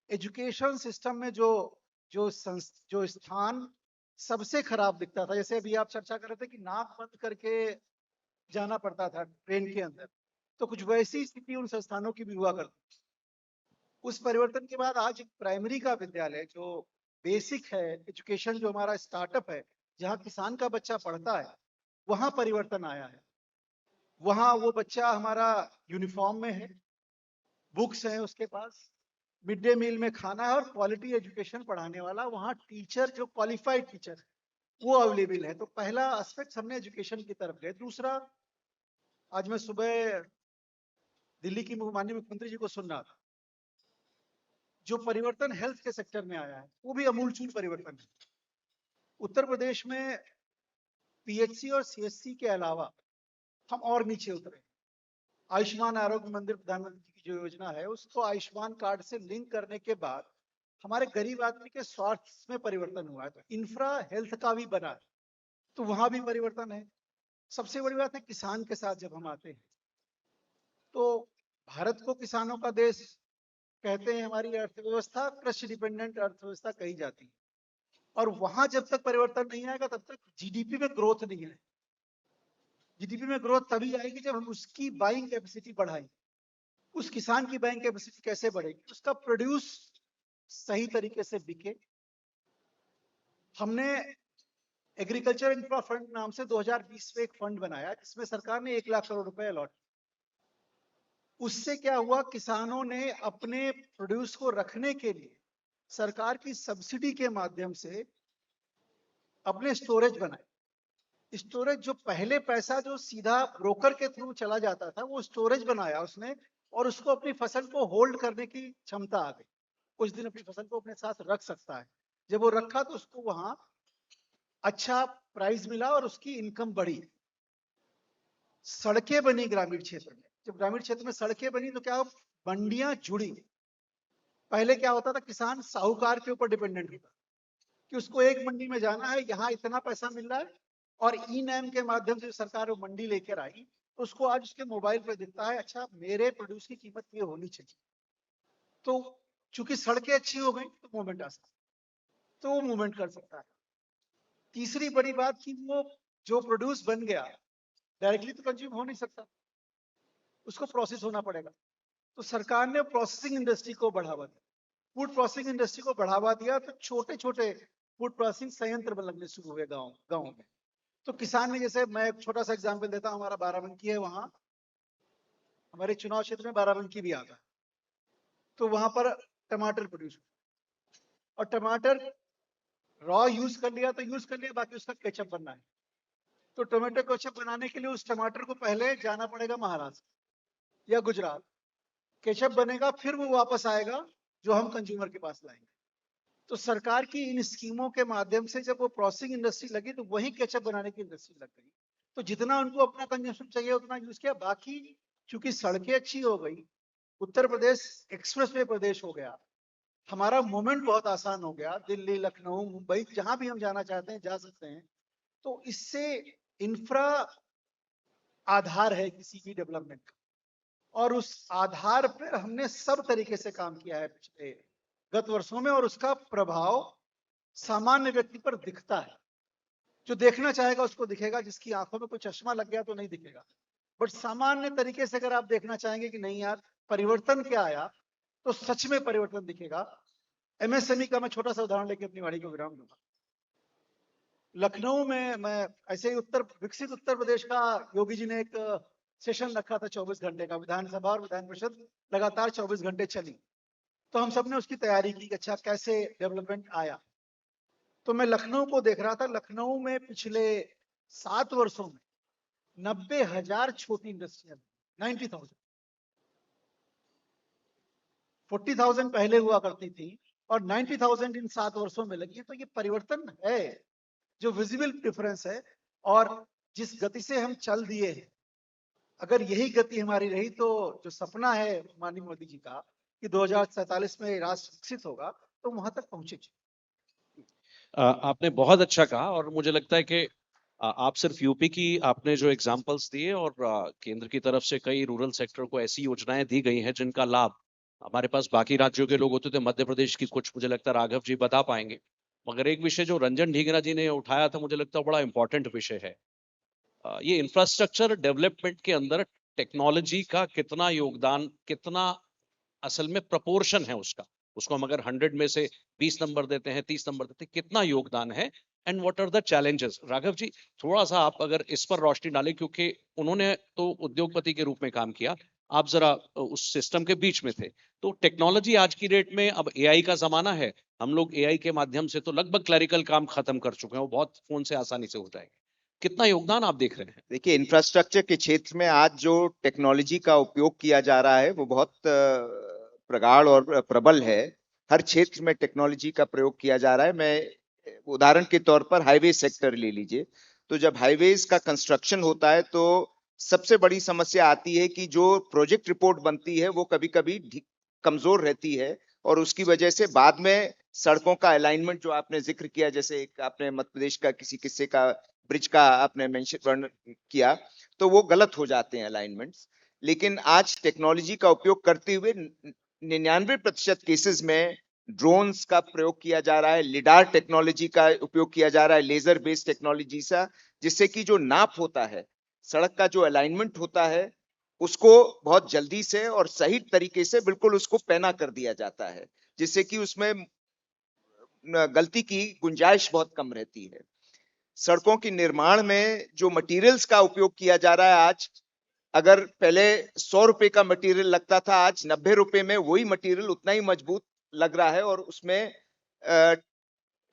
एजुकेशन सिस्टम में जो स्थान सबसे खराब दिखता था, जैसे अभी आप चर्चा कर रहे थे कि नाक बंद करके जाना पड़ता था ट्रेन के अंदर, तो कुछ वैसी स्थिति उन संस्थानों की भी हुआ करती। उस परिवर्तन के बाद आज एक प्राइमरी का विद्यालय जो बेसिक है, एजुकेशन जो हमारा स्टार्टअप है, जहाँ किसान का बच्चा पढ़ता है, वहां परिवर्तन आया है। वहां वो बच्चा हमारा यूनिफॉर्म में है, बुक्स हैं उसके पास, मिड डे मील में खाना है, और क्वालिटी एजुकेशन पढ़ाने वाला वहाँ टीचर, जो क्वालिफाइड टीचर है, वो अवेलेबल है। तो पहला एस्पेक्ट हमने एजुकेशन की तरफ गए। दूसरा, आज मैं सुबह दिल्ली की माननीय मुख्यमंत्री जी को सुन रहा था। जो परिवर्तन हेल्थ के सेक्टर में आया है वो भी अमूलचूल परिवर्तन है। उत्तर प्रदेश में पीएचसी और सीएचसी के अलावा हम और नीचे उतरे। आयुष्मान आरोग्य मंदिर प्रधानमंत्री की जो योजना है उसको आयुष्मान कार्ड से लिंक करने के बाद हमारे गरीब आदमी के स्वास्थ्य में परिवर्तन हुआ है। तो इंफ्रा हेल्थ का भी बना है, तो वहां भी परिवर्तन है। सबसे बड़ी बात है किसान के साथ जब हम आते हैं तो भारत को किसानों का देश कहते हैं। हमारी अर्थव्यवस्था कृषि डिपेंडेंट अर्थव्यवस्था कही जाती है, और वहां जब तक परिवर्तन नहीं आएगा तब तक जीडीपी में ग्रोथ नहीं है। जीडीपी में ग्रोथ तभी आएगी जब हम उसकी बाइंग कैपेसिटी बढ़ाएंगे। उस किसान की बाइंग कैपेसिटी कैसे बढ़ेगी? उसका प्रोड्यूस सही तरीके से बिके। हमने एग्रीकल्चर इंफ्रा फंड नाम से 2020 में एक फंड बनाया जिसमें सरकार ने 1 लाख करोड़ रुपए अलॉट। उससे क्या हुआ, किसानों ने अपने प्रोड्यूस को रखने के लिए सरकार की सब्सिडी के माध्यम से अपने स्टोरेज बनाए। स्टोरेज जो पहले पैसा जो सीधा ब्रोकर के थ्रू चला जाता था वो स्टोरेज बनाया उसने, और उसको अपनी फसल को होल्ड करने की क्षमता आ गई। कुछ दिन अपनी फसल को अपने साथ रख सकता है। जब वो रखा तो उसको वहां अच्छा प्राइस मिला और उसकी इनकम बढ़ी। सड़कें बनी ग्रामीण क्षेत्र में। जब ग्रामीण क्षेत्र में सड़कें बनी तो क्या मंडियां जुड़ी। पहले क्या होता था, किसान साहूकार के ऊपर डिपेंडेंट होता कि उसको एक मंडी में जाना है, यहाँ इतना पैसा मिल रहा है, और ई नैम के माध्यम से सरकार वो मंडी लेकर आई तो उसको आज उसके मोबाइल पर दिखता है अच्छा मेरे प्रोड्यूस की कीमत ये होनी चाहिए। तो चूंकि सड़कें अच्छी हो गई तो मूवमेंट आ सकता है, तो वो मूवमेंट कर सकता है। तीसरी बड़ी बात कि वो जो प्रोड्यूस बन गया डायरेक्टली तो कंज्यूम हो नहीं सकता, उसको प्रोसेस होना पड़ेगा। तो सरकार ने प्रोसेसिंग इंडस्ट्री को बढ़ावा दिया। फूड प्रोसेसिंग इंडस्ट्री को बढ़ावा दिया तो छोटे छोटे फूड प्रोसेसिंग संयंत्र लगने शुरू हुए गाँव में। तो किसान ने, जैसे मैं एक छोटा सा एग्जांपल देता हूँ, हमारा बाराबंकी है, वहां हमारे चुनाव क्षेत्र में बाराबंकी भी आता है। तो वहां पर टमाटर प्रोड्यूस, और टमाटर रॉ यूज कर लिया तो यूज कर लिया, बाकी उसका केचप बनना है। तो टोमेटो केचप बनाने के लिए उस टमाटर को पहले जाना पड़ेगा महाराष्ट्र या गुजरात, केचप बनेगा, फिर वो वापस आएगा जो हम कंज्यूमर के पास लाएंगे। तो सरकार की इन स्कीमों के माध्यम से जब वो प्रोसेसिंग इंडस्ट्री लगी तो वही केचप बनाने की इंडस्ट्री लग गई। तो जितना उनको अपना कंजम्पशन चाहिए उतना यूज किया। बाकी चूंकि सड़कें अच्छी हो गई, उत्तर प्रदेश एक्सप्रेस वे प्रदेश हो गया, हमारा मूवमेंट बहुत आसान हो गया। दिल्ली, लखनऊ, मुंबई, जहां भी हम जाना चाहते हैं जा सकते हैं। तो इससे इंफ्रा आधार है किसी भी डेवलपमेंट का, और उस आधार पर हमने सब तरीके से काम किया है पिछले गत वर्षों में, और उसका प्रभाव सामान्य व्यक्ति पर दिखता है। जो देखना चाहेगा उसको दिखेगा, जिसकी आंखों में कोई चश्मा लग गया तो नहीं दिखेगा। बट सामान्य तरीके से अगर आप देखना चाहेंगे कि नहीं यार परिवर्तन क्या आया, तो सच में परिवर्तन दिखेगा। एमएसएमई का मैं छोटा सा उदाहरण लेके अपनी वाणी को विराम दूंगा। लखनऊ में मैं ऐसे ही विकसित उत्तर प्रदेश का योगी जी ने एक सेशन रखा था 24 घंटे का, विधानसभा और विधान परिषद लगातार 24 घंटे चली। तो हम सब ने उसकी तैयारी की, अच्छा कैसे डेवलपमेंट आया। तो मैं लखनऊ को देख रहा था। लखनऊ में पिछले 7 वर्षों में 90,000 छोटी इंडस्ट्रियां, 90,000, 40,000 पहले हुआ करती थी और 90,000 इन 7 वर्षों में लगी। तो ये परिवर्तन है जो विजिबल डिफरेंस है। और जिस गति से हम चल दिए हैं, अगर यही गति हमारी रही तो जो सपना है माननीय मोदी जी का कि 2047 में राष्ट्र विकसित होगा, तो वहां तक पहुंचेगी। आपने बहुत अच्छा कहा, और मुझे लगता है कि आप सिर्फ यूपी की आपने जो एग्जांपल्स दिए, और केंद्र की तरफ से कई रूरल सेक्टर को ऐसी योजनाएं दी गई हैं जिनका लाभ हमारे पास बाकी राज्यों के लोग होते थे। मध्य प्रदेश की कुछ मुझे लगता है राघव जी बता पाएंगे। मगर एक विषय जो रंजन ढींगरा जी ने उठाया था, मुझे लगता है बड़ा इंपॉर्टेंट विषय है। ये इंफ्रास्ट्रक्चर डेवलपमेंट के अंदर टेक्नोलॉजी का कितना योगदान, कितना असल में प्रोपोर्शन है उसको हम अगर 100 में से 20 नंबर देते हैं, 30 नंबर देते हैं, कितना योगदान है, and what are the challenges. Raghav ji थोड़ा सा आप अगर इस पर रोशनी डालें, क्योंकि उन्होंने तो उद्योगपति के रूप में काम किया, आप जरा उस सिस्टम के बीच में थे। तो टेक्नोलॉजी आज की डेट में, अब एआई का जमाना है, हम लोग एआई के माध्यम से तो लगभग क्लरिकल काम खत्म कर चुके हैं, वो बहुत फोन से आसानी से हो जाएंगे। कितना योगदान आप देख रहे हैं? देखिए, इंफ्रास्ट्रक्चर के क्षेत्र में आज जो टेक्नोलॉजी का उपयोग किया जा रहा है वो बहुत प्रगाढ़ और प्रबल है। हर क्षेत्र में टेक्नोलॉजी का प्रयोग किया जा रहा है। मैं उदाहरण के तौर पर हाईवे सेक्टर ले लीजिए। तो जब हाईवेज का कंस्ट्रक्शन होता है तो सबसे बड़ी समस्या आती है कि जो प्रोजेक्ट रिपोर्ट बनती है वो कभी-कभी कमजोर रहती है और उसकी वजह से बाद में सड़कों का अलाइनमेंट जो आपने जिक्र किया, जैसे एक आपने मध्य प्रदेश का किसी किस्से का ब्रिज का आपने वर्णन किया, तो वो गलत हो जाते हैं अलाइनमेंट्स। लेकिन आज टेक्नोलॉजी का उपयोग करते हुए 99% केसेस में ड्रोन्स का प्रयोग किया जा रहा है, लिडार टेक्नोलॉजी का उपयोग किया जा रहा है, लेजर बेस्ड टेक्नोलॉजी सा, जिससे कि जो नाप होता है, सड़क का जो अलाइनमेंट होता है, उसको बहुत जल्दी से और सही तरीके से बिल्कुल उसको पैना कर दिया जाता है, जिससे कि उसमें गलती की गुंजाइश बहुत कम रहती है। सड़कों के निर्माण में जो मटेरियल्स का उपयोग किया जा रहा है आज, अगर पहले 100 रुपए का मटेरियल लगता था, आज 90 रुपए में वही मटेरियल उतना ही मजबूत लग रहा है और उसमें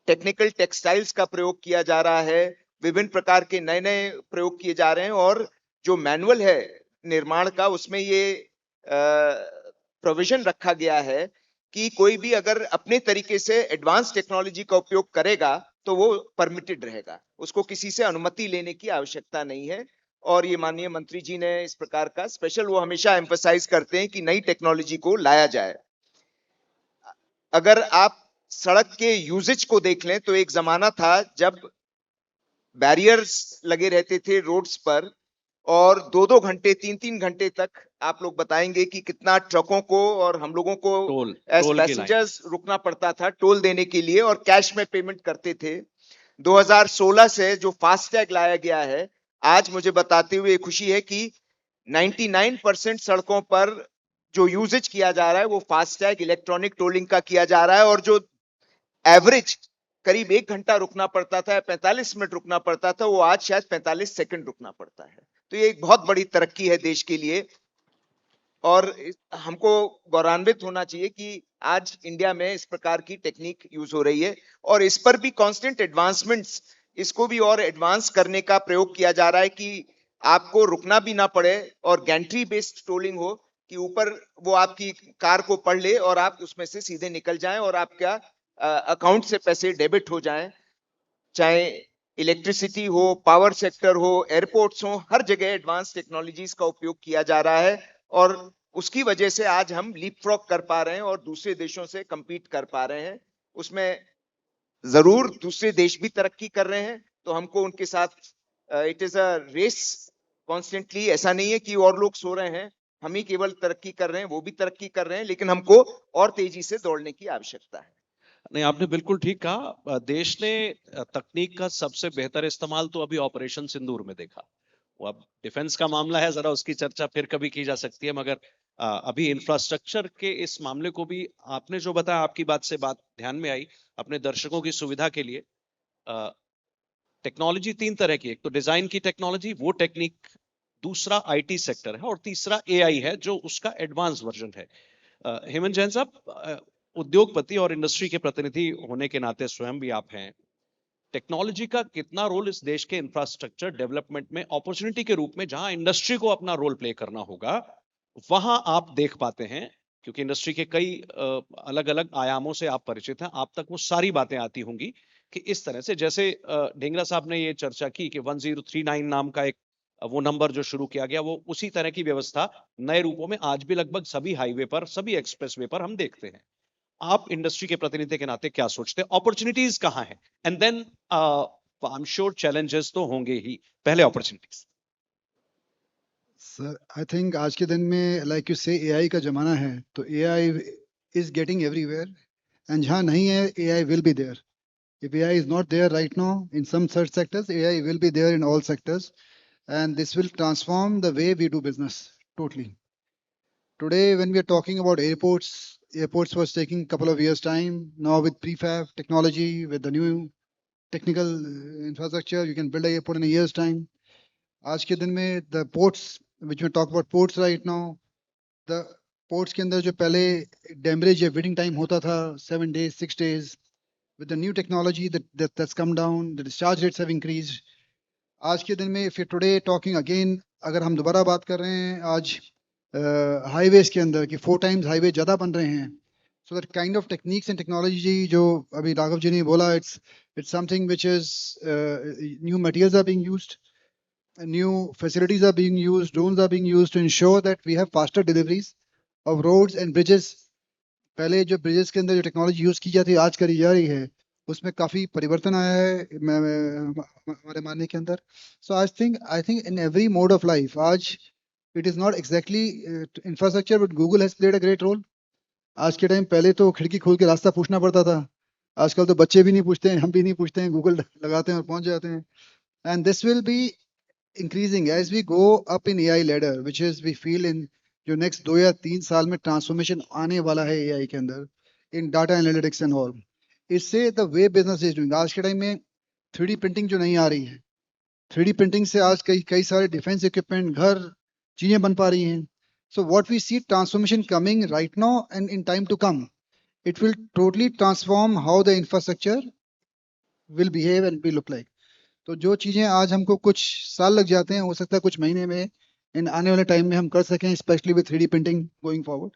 टेक्निकल टेक्सटाइल्स का प्रयोग किया जा रहा है, विभिन्न प्रकार के नए नए प्रयोग किए जा रहे हैं और जो मैनुअल है निर्माण का उसमें ये प्रोविजन रखा गया है कि कोई भी अगर अपने तरीके से एडवांस टेक्नोलॉजी का उपयोग करेगा तो वो परमिटेड रहेगा, उसको किसी से अनुमति लेने की आवश्यकता नहीं है। और ये माननीय मंत्री जी ने इस प्रकार का स्पेशल वो हमेशा एम्फसाइज करते हैं कि नई टेक्नोलॉजी को लाया जाए। अगर आप सड़क के यूजेज को देख लें तो एक जमाना था जब बैरियर्स लगे रहते थे रोड्स पर और 2-2 घंटे 3-3 घंटे तक आप लोग बताएंगे कि कितना ट्रकों को और हम लोगों को एज पैसेंजर्स रुकना पड़ता था टोल देने के लिए और कैश में पेमेंट करते थे। 2016 से जो फास्टैग लाया गया है, आज मुझे बताते हुए खुशी है कि 99% सड़कों पर जो यूजेज किया जा रहा है वो फास्टैग इलेक्ट्रॉनिक टोलिंग का किया जा रहा है और जो एवरेज करीब 1 घंटा रुकना पड़ता था, 45 मिनट रुकना पड़ता था, वो आज शायद 45 सेकंड रुकना पड़ता है। तो ये एक बहुत बड़ी तरक्की है देश के लिए और हमको गौरवान्वित होना चाहिए कि आज इंडिया में इस प्रकार की टेक्निक यूज हो रही है और इस पर भी कांस्टेंट एडवांसमेंट्स, इसको भी और एडवांस करने का प्रयोग किया जा रहा है कि आपको रुकना भी ना पड़े और गैंट्री बेस्ड टोलिंग हो कि ऊपर वो आपकी कार को पढ़ ले और आप उसमें से सीधे निकल जाएं और आपका अकाउंट से पैसे डेबिट हो जाएं। चाहे इलेक्ट्रिसिटी हो, पावर सेक्टर हो, एयरपोर्ट्स हो, हर जगह एडवांस टेक्नोलॉजीज का उपयोग किया जा रहा है और उसकी वजह से आज हम लीप फ्रॉग कर पा रहे हैं और दूसरे देशों से compete कर पा रहे हैं। उसमें जरूर दूसरे देश भी तरक्की कर रहे हैं तो हमको उनके साथ it is a race constantly, ऐसा नहीं है कि और लोग सो रहे हैं, हम ही केवल तरक्की कर रहे हैं, वो भी तरक्की कर रहे हैं, लेकिन हमको और तेजी से दौड़ने की आवश्यकता है। नहीं, आपने बिल्कुल ठीक कहा। देश ने तकनीक का सबसे बेहतर इस्तेमाल तो अभी ऑपरेशन सिंदूर में देखा। वो अब डिफेंस का मामला है, जरा उसकी चर्चा फिर कभी की जा सकती है, मगर अभी इंफ्रास्ट्रक्चर के इस मामले को भी आपने जो बताया, आपकी बात से बात ध्यान में आई। अपने दर्शकों की सुविधा के लिए टेक्नोलॉजी 3 तरह की, एक तो डिजाइन की टेक्नोलॉजी, वो टेक्निक, दूसरा आईटी सेक्टर है और तीसरा एआई है जो उसका एडवांस वर्जन है। हेमंत जैन साहब, उद्योगपति और इंडस्ट्री के प्रतिनिधि होने के नाते स्वयं भी आप हैं, टेक्नोलॉजी का कितना रोल इस देश के इंफ्रास्ट्रक्चर डेवलपमेंट में अपॉर्चुनिटी के रूप में, जहां इंडस्ट्री को अपना रोल प्ले करना होगा, वहां आप देख पाते हैं? क्योंकि इंडस्ट्री के कई अलग अलग आयामों से आप परिचित हैं, आप तक वो सारी बातें आती होंगी कि इस तरह से, जैसे ढेंगरा साहब ने ये चर्चा की कि 1039 नाम का एक वो नंबर जो शुरू किया गया, वो उसी तरह की व्यवस्था नए रूपों में आज भी लगभग सभी हाईवे पर, सभी एक्सप्रेसवे पर हम देखते हैं। आप इंडस्ट्री के प्रतिनिधि के नाते क्या सोचते हैं, अपॉर्चुनिटीज कहां हैं? And then I am sure challenges तो होंगे ही, पहले अपॉर्चुनिटीज। सर, आई थिंक आज के दिन में लाइक यू से एआई का जमाना है, तो AI is getting everywhere and जहां नहीं है AI will be there. If AI is not there right now in some such sectors, AI will be there in all sectors, and this will transform the way we do business totally. Today, when we are talking about airports, airports was taking a couple of years' time. Now with prefab technology, with the new technical infrastructure, you can build an airport in a year's time. आज के दिन में the ports, which we talk about ports right now, the ports के अंदर जो पहले demurrage या waiting time होता था 7 days, 6 days, with the new technology that's come down, the discharge rates have increased. आज के दिन में if you're today talking again, अगर हम दोबारा बात कर रहे हैं आज हाईवेज के अंदर कि 4 times हाईवे ज़्यादा बन रहे हैं, so that kind of techniques and technology जो अभी राघव जी ने बोला, it's something which is new materials are being used, new facilities are being used, drones are being used to ensure that we have faster deliveries of roads and bridges. पहले जो bridges के अंदर जो technology use की जाती है आज करी जा रही है उसमें काफी परिवर्तन आया है हमारे मानने के अंदर. So I think in every mode of life आज it is not exactly infrastructure but Google has played a great role. आज के टाइम पहले तो खिड़की खोल के रास्ता पूछना पड़ता था, आजकल तो बच्चे भी नहीं पूछते हैं, हम भी नहीं पूछते हैं, गूगल लगाते हैं और पहुंच जाते हैं. And this will be increasing as we go up in AI ladder, which is we feel in जो नेक्स्ट 2 या 3 साल में ट्रांसफॉर्मेशन आने वाला है एआई के अंदर इन डाटा एनालिटिक्स एंड ऑल. इससे the way business is doing, आज के टाइम में 3D प्रिंटिंग जो नहीं आ रही है, 3D प्रिंटिंग से आज कई सारे डिफेंस इक्विपमेंट, घर, चीजें बन पा रही हैं. So what we see transformation coming right now and in time to come, it will totally transform how the infrastructure will behave and be look like. तो जो चीजें आज हमको कुछ साल लग जाते हैं, हो सकता है कुछ महीने में इन आने वाले टाइम में हम कर सकें, specially with 3D printing going forward.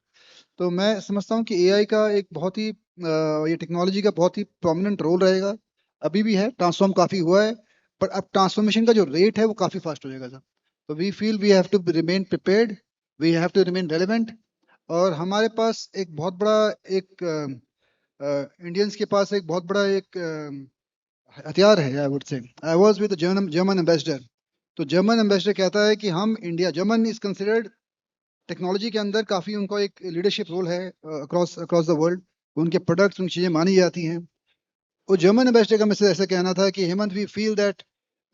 तो मैं समझता हूँ कि एआई का एक बहुत ही ये टेक्नोलॉजी का बहुत ही प्रोमिनेंट रोल रहेगा. अभी भी है, ट्रांसफॉर्म काफी हुआ है, पर अब ट्रांसफॉर्मेशन का जो रेट है वो काफी फास्ट हो जाएगा सर. तो we feel we have to remain prepared, we have to remain relevant. और हमारे पास एक बहुत बड़ा एक इंडियंस के पास एक बहुत बड़ा एक हथियार है. I would say I was with German ambassador. तो जर्मन एम्बेसडर कहता है कि हम India, German is considered technology के अंदर काफी उनको एक लीडरशिप रोल है अक्रॉस द वर्ल्ड. उनके प्रोडक्ट्स, उनकी चीजें मानी जाती हैं. वो जर्मन एम्बेसडर का मुझसे ऐसा कहना था कि Hemant, we feel that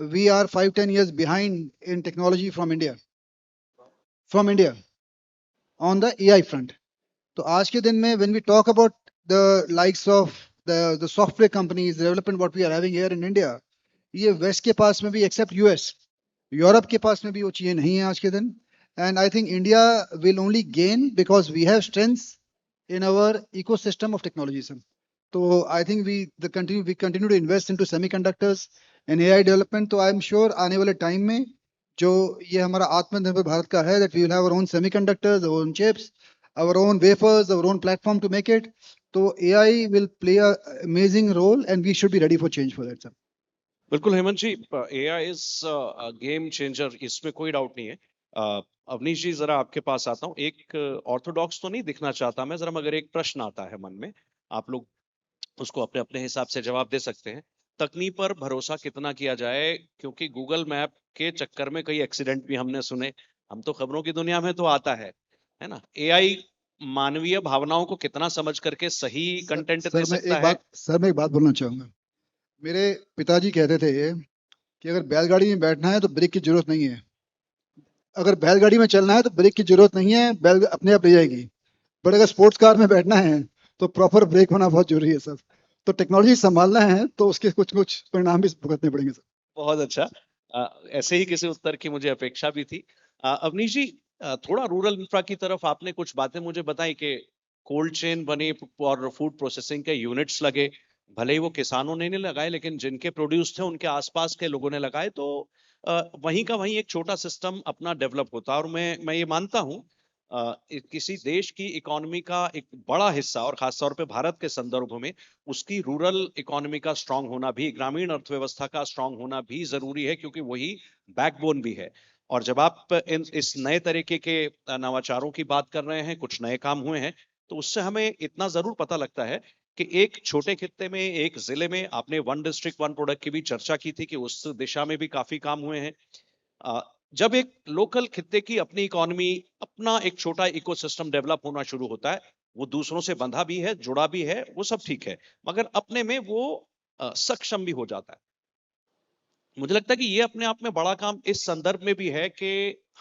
we are 5-10 years behind in technology from India on the AI front. तो आज के दिन में when we talk about the likes of the software companies, the development what we are having here in India, ये waste के पास में भी accept US, Europe के पास में भी वो चीजें नहीं है आज के दिन. And I think India will only gain because we have strengths in our ecosystem of technology. तो I think we continue to invest into semiconductors and AI development. तो आई एम श्योर आने वाले टाइम में जो ये हमारा आत्मनिर्भर भारत का है, that we will have our own semiconductors, our own chips, our own wafers, our own platform to make it. तो AI will play a amazing role and we should be ready for change for that sir. बिल्कुल Hemant ji, AI is game changer, इसमें कोई doubt नहीं है. अवनीश जी, जरा आपके पास आता हूँ. एक ऑर्थोडॉक्स तो नहीं दिखना चाहता मैं जरा, मगर एक प्रश्न आता है मन में, आप लोग उसको अपने अपने हिसाब से जवाब दे सकते हैं. तकनीक पर भरोसा कितना किया जाए, क्योंकि गूगल मैप के चक्कर में कई एक्सीडेंट भी हमने सुने. हम तो खबरों की दुनिया में तो आता है ना. एआई मानवीय भावनाओं को कितना समझ करके सही कंटेंट दे सकता है? सर मैं एक बात बोलना चाहूंगा. मेरे पिताजी कहते थे कि अगर बैलगाड़ी में बैठना है तो ब्रेक की जरूरत नहीं है, अगर बैलगाड़ी में चलना है तो ब्रेक की जरूरत नहीं है, बैल अपने आप ले जाएगी. बट अगर स्पोर्ट्स कार में बैठना है तो प्रॉपर ब्रेक होना बहुत जरूरी है सर. तो टेक्नोलॉजी संभालना है तो उसके कुछ परिणाम भी भुगतने पड़ेंगे सर. बहुत अच्छा. ऐसे ही किसी उत्तर की मुझे अपेक्षा भी थी. अवनीश जी, थोड़ा रूरल इंफ्रा की तरफ आपने कुछ बातें मुझे बताई कि कोल्ड चेन बनी और फूड प्रोसेसिंग के यूनिट्स लगे. भले ही वो किसानों ने नहीं लगाए, लेकिन जिनके प्रोड्यूस थे उनके आसपास के लोगों ने लगाए. तो वहीं का वहीं एक छोटा सिस्टम अपना डेवलप होता. और मैं ये मानता हूँ किसी देश की इकोनॉमी का एक बड़ा हिस्सा, और खासतौर पे भारत के संदर्भ में, उसकी रूरल इकोनॉमी का स्ट्रांग होना भी, ग्रामीण अर्थव्यवस्था का स्ट्रांग होना भी जरूरी है, क्योंकि वही बैकबोन भी है. और जब आप इस नए तरीके के नवाचारों की बात कर रहे हैं, कुछ नए काम हुए हैं, तो उससे हमें इतना जरूर पता लगता है कि एक छोटे खित्ते में, एक जिले में, आपने वन डिस्ट्रिक्ट वन प्रोडक्ट की भी चर्चा की थी कि उस दिशा में भी काफी काम हुए हैं. जब एक लोकल खित्ते की अपनी इकोनॉमी, अपना एक छोटा इकोसिस्टम डेवलप होना शुरू होता है, वो दूसरों से बंधा भी है, जुड़ा भी है, वो सब ठीक है, मगर अपने में वो सक्षम भी हो जाता है. मुझे लगता है कि ये अपने आप में बड़ा काम इस संदर्भ में भी है कि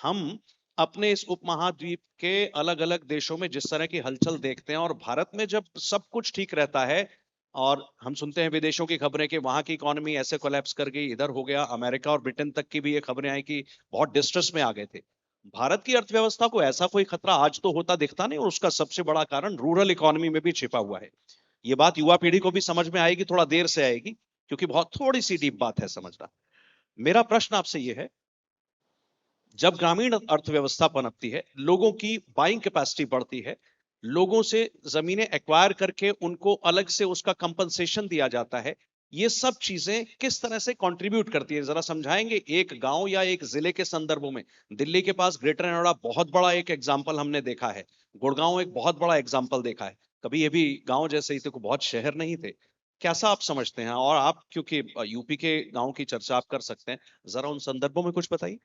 हम अपने इस उपमहाद्वीप के अलग अलग देशों में जिस तरह की हलचल देखते हैं, और भारत में जब सब कुछ ठीक रहता है, और हम सुनते हैं विदेशों की खबरें कि वहां की इकोनॉमी ऐसे कोलैप्स कर गई, इधर हो गया, अमेरिका और ब्रिटेन तक की भी ये खबरें आई कि बहुत डिस्ट्रेस में आ गए थे. भारत की अर्थव्यवस्था को ऐसा कोई खतरा आज तो होता दिखता नहीं, और उसका सबसे बड़ा कारण रूरल इकोनॉमी में भी छिपा हुआ है. ये बात युवा पीढ़ी को भी समझ में आएगी, थोड़ा देर से आएगी, क्योंकि बहुत थोड़ी सी डीप बात है समझना. मेरा प्रश्न आपसे यह है, जब ग्रामीण अर्थव्यवस्था पनपती है, लोगों की बाइंग कैपेसिटी बढ़ती है, लोगों से जमीनें एक्वायर करके उनको अलग से उसका कंपनसेशन दिया जाता है, ये सब चीजें किस तरह से कंट्रीब्यूट करती है, जरा समझाएंगे? एक गांव या एक जिले के संदर्भों में, दिल्ली के पास ग्रेटर नोएडा बहुत बड़ा एक एग्जाम्पल हमने देखा है, गुड़गांव एक बहुत बड़ा एग्जाम्पल देखा है, कभी ये भी गांव जैसे ही थे, कोई बहुत शहर नहीं थे। कैसा आप समझते हैं? और आप क्योंकि यूपी के गांव की चर्चा आप कर सकते हैं, जरा उन संदर्भों में कुछ बताइए।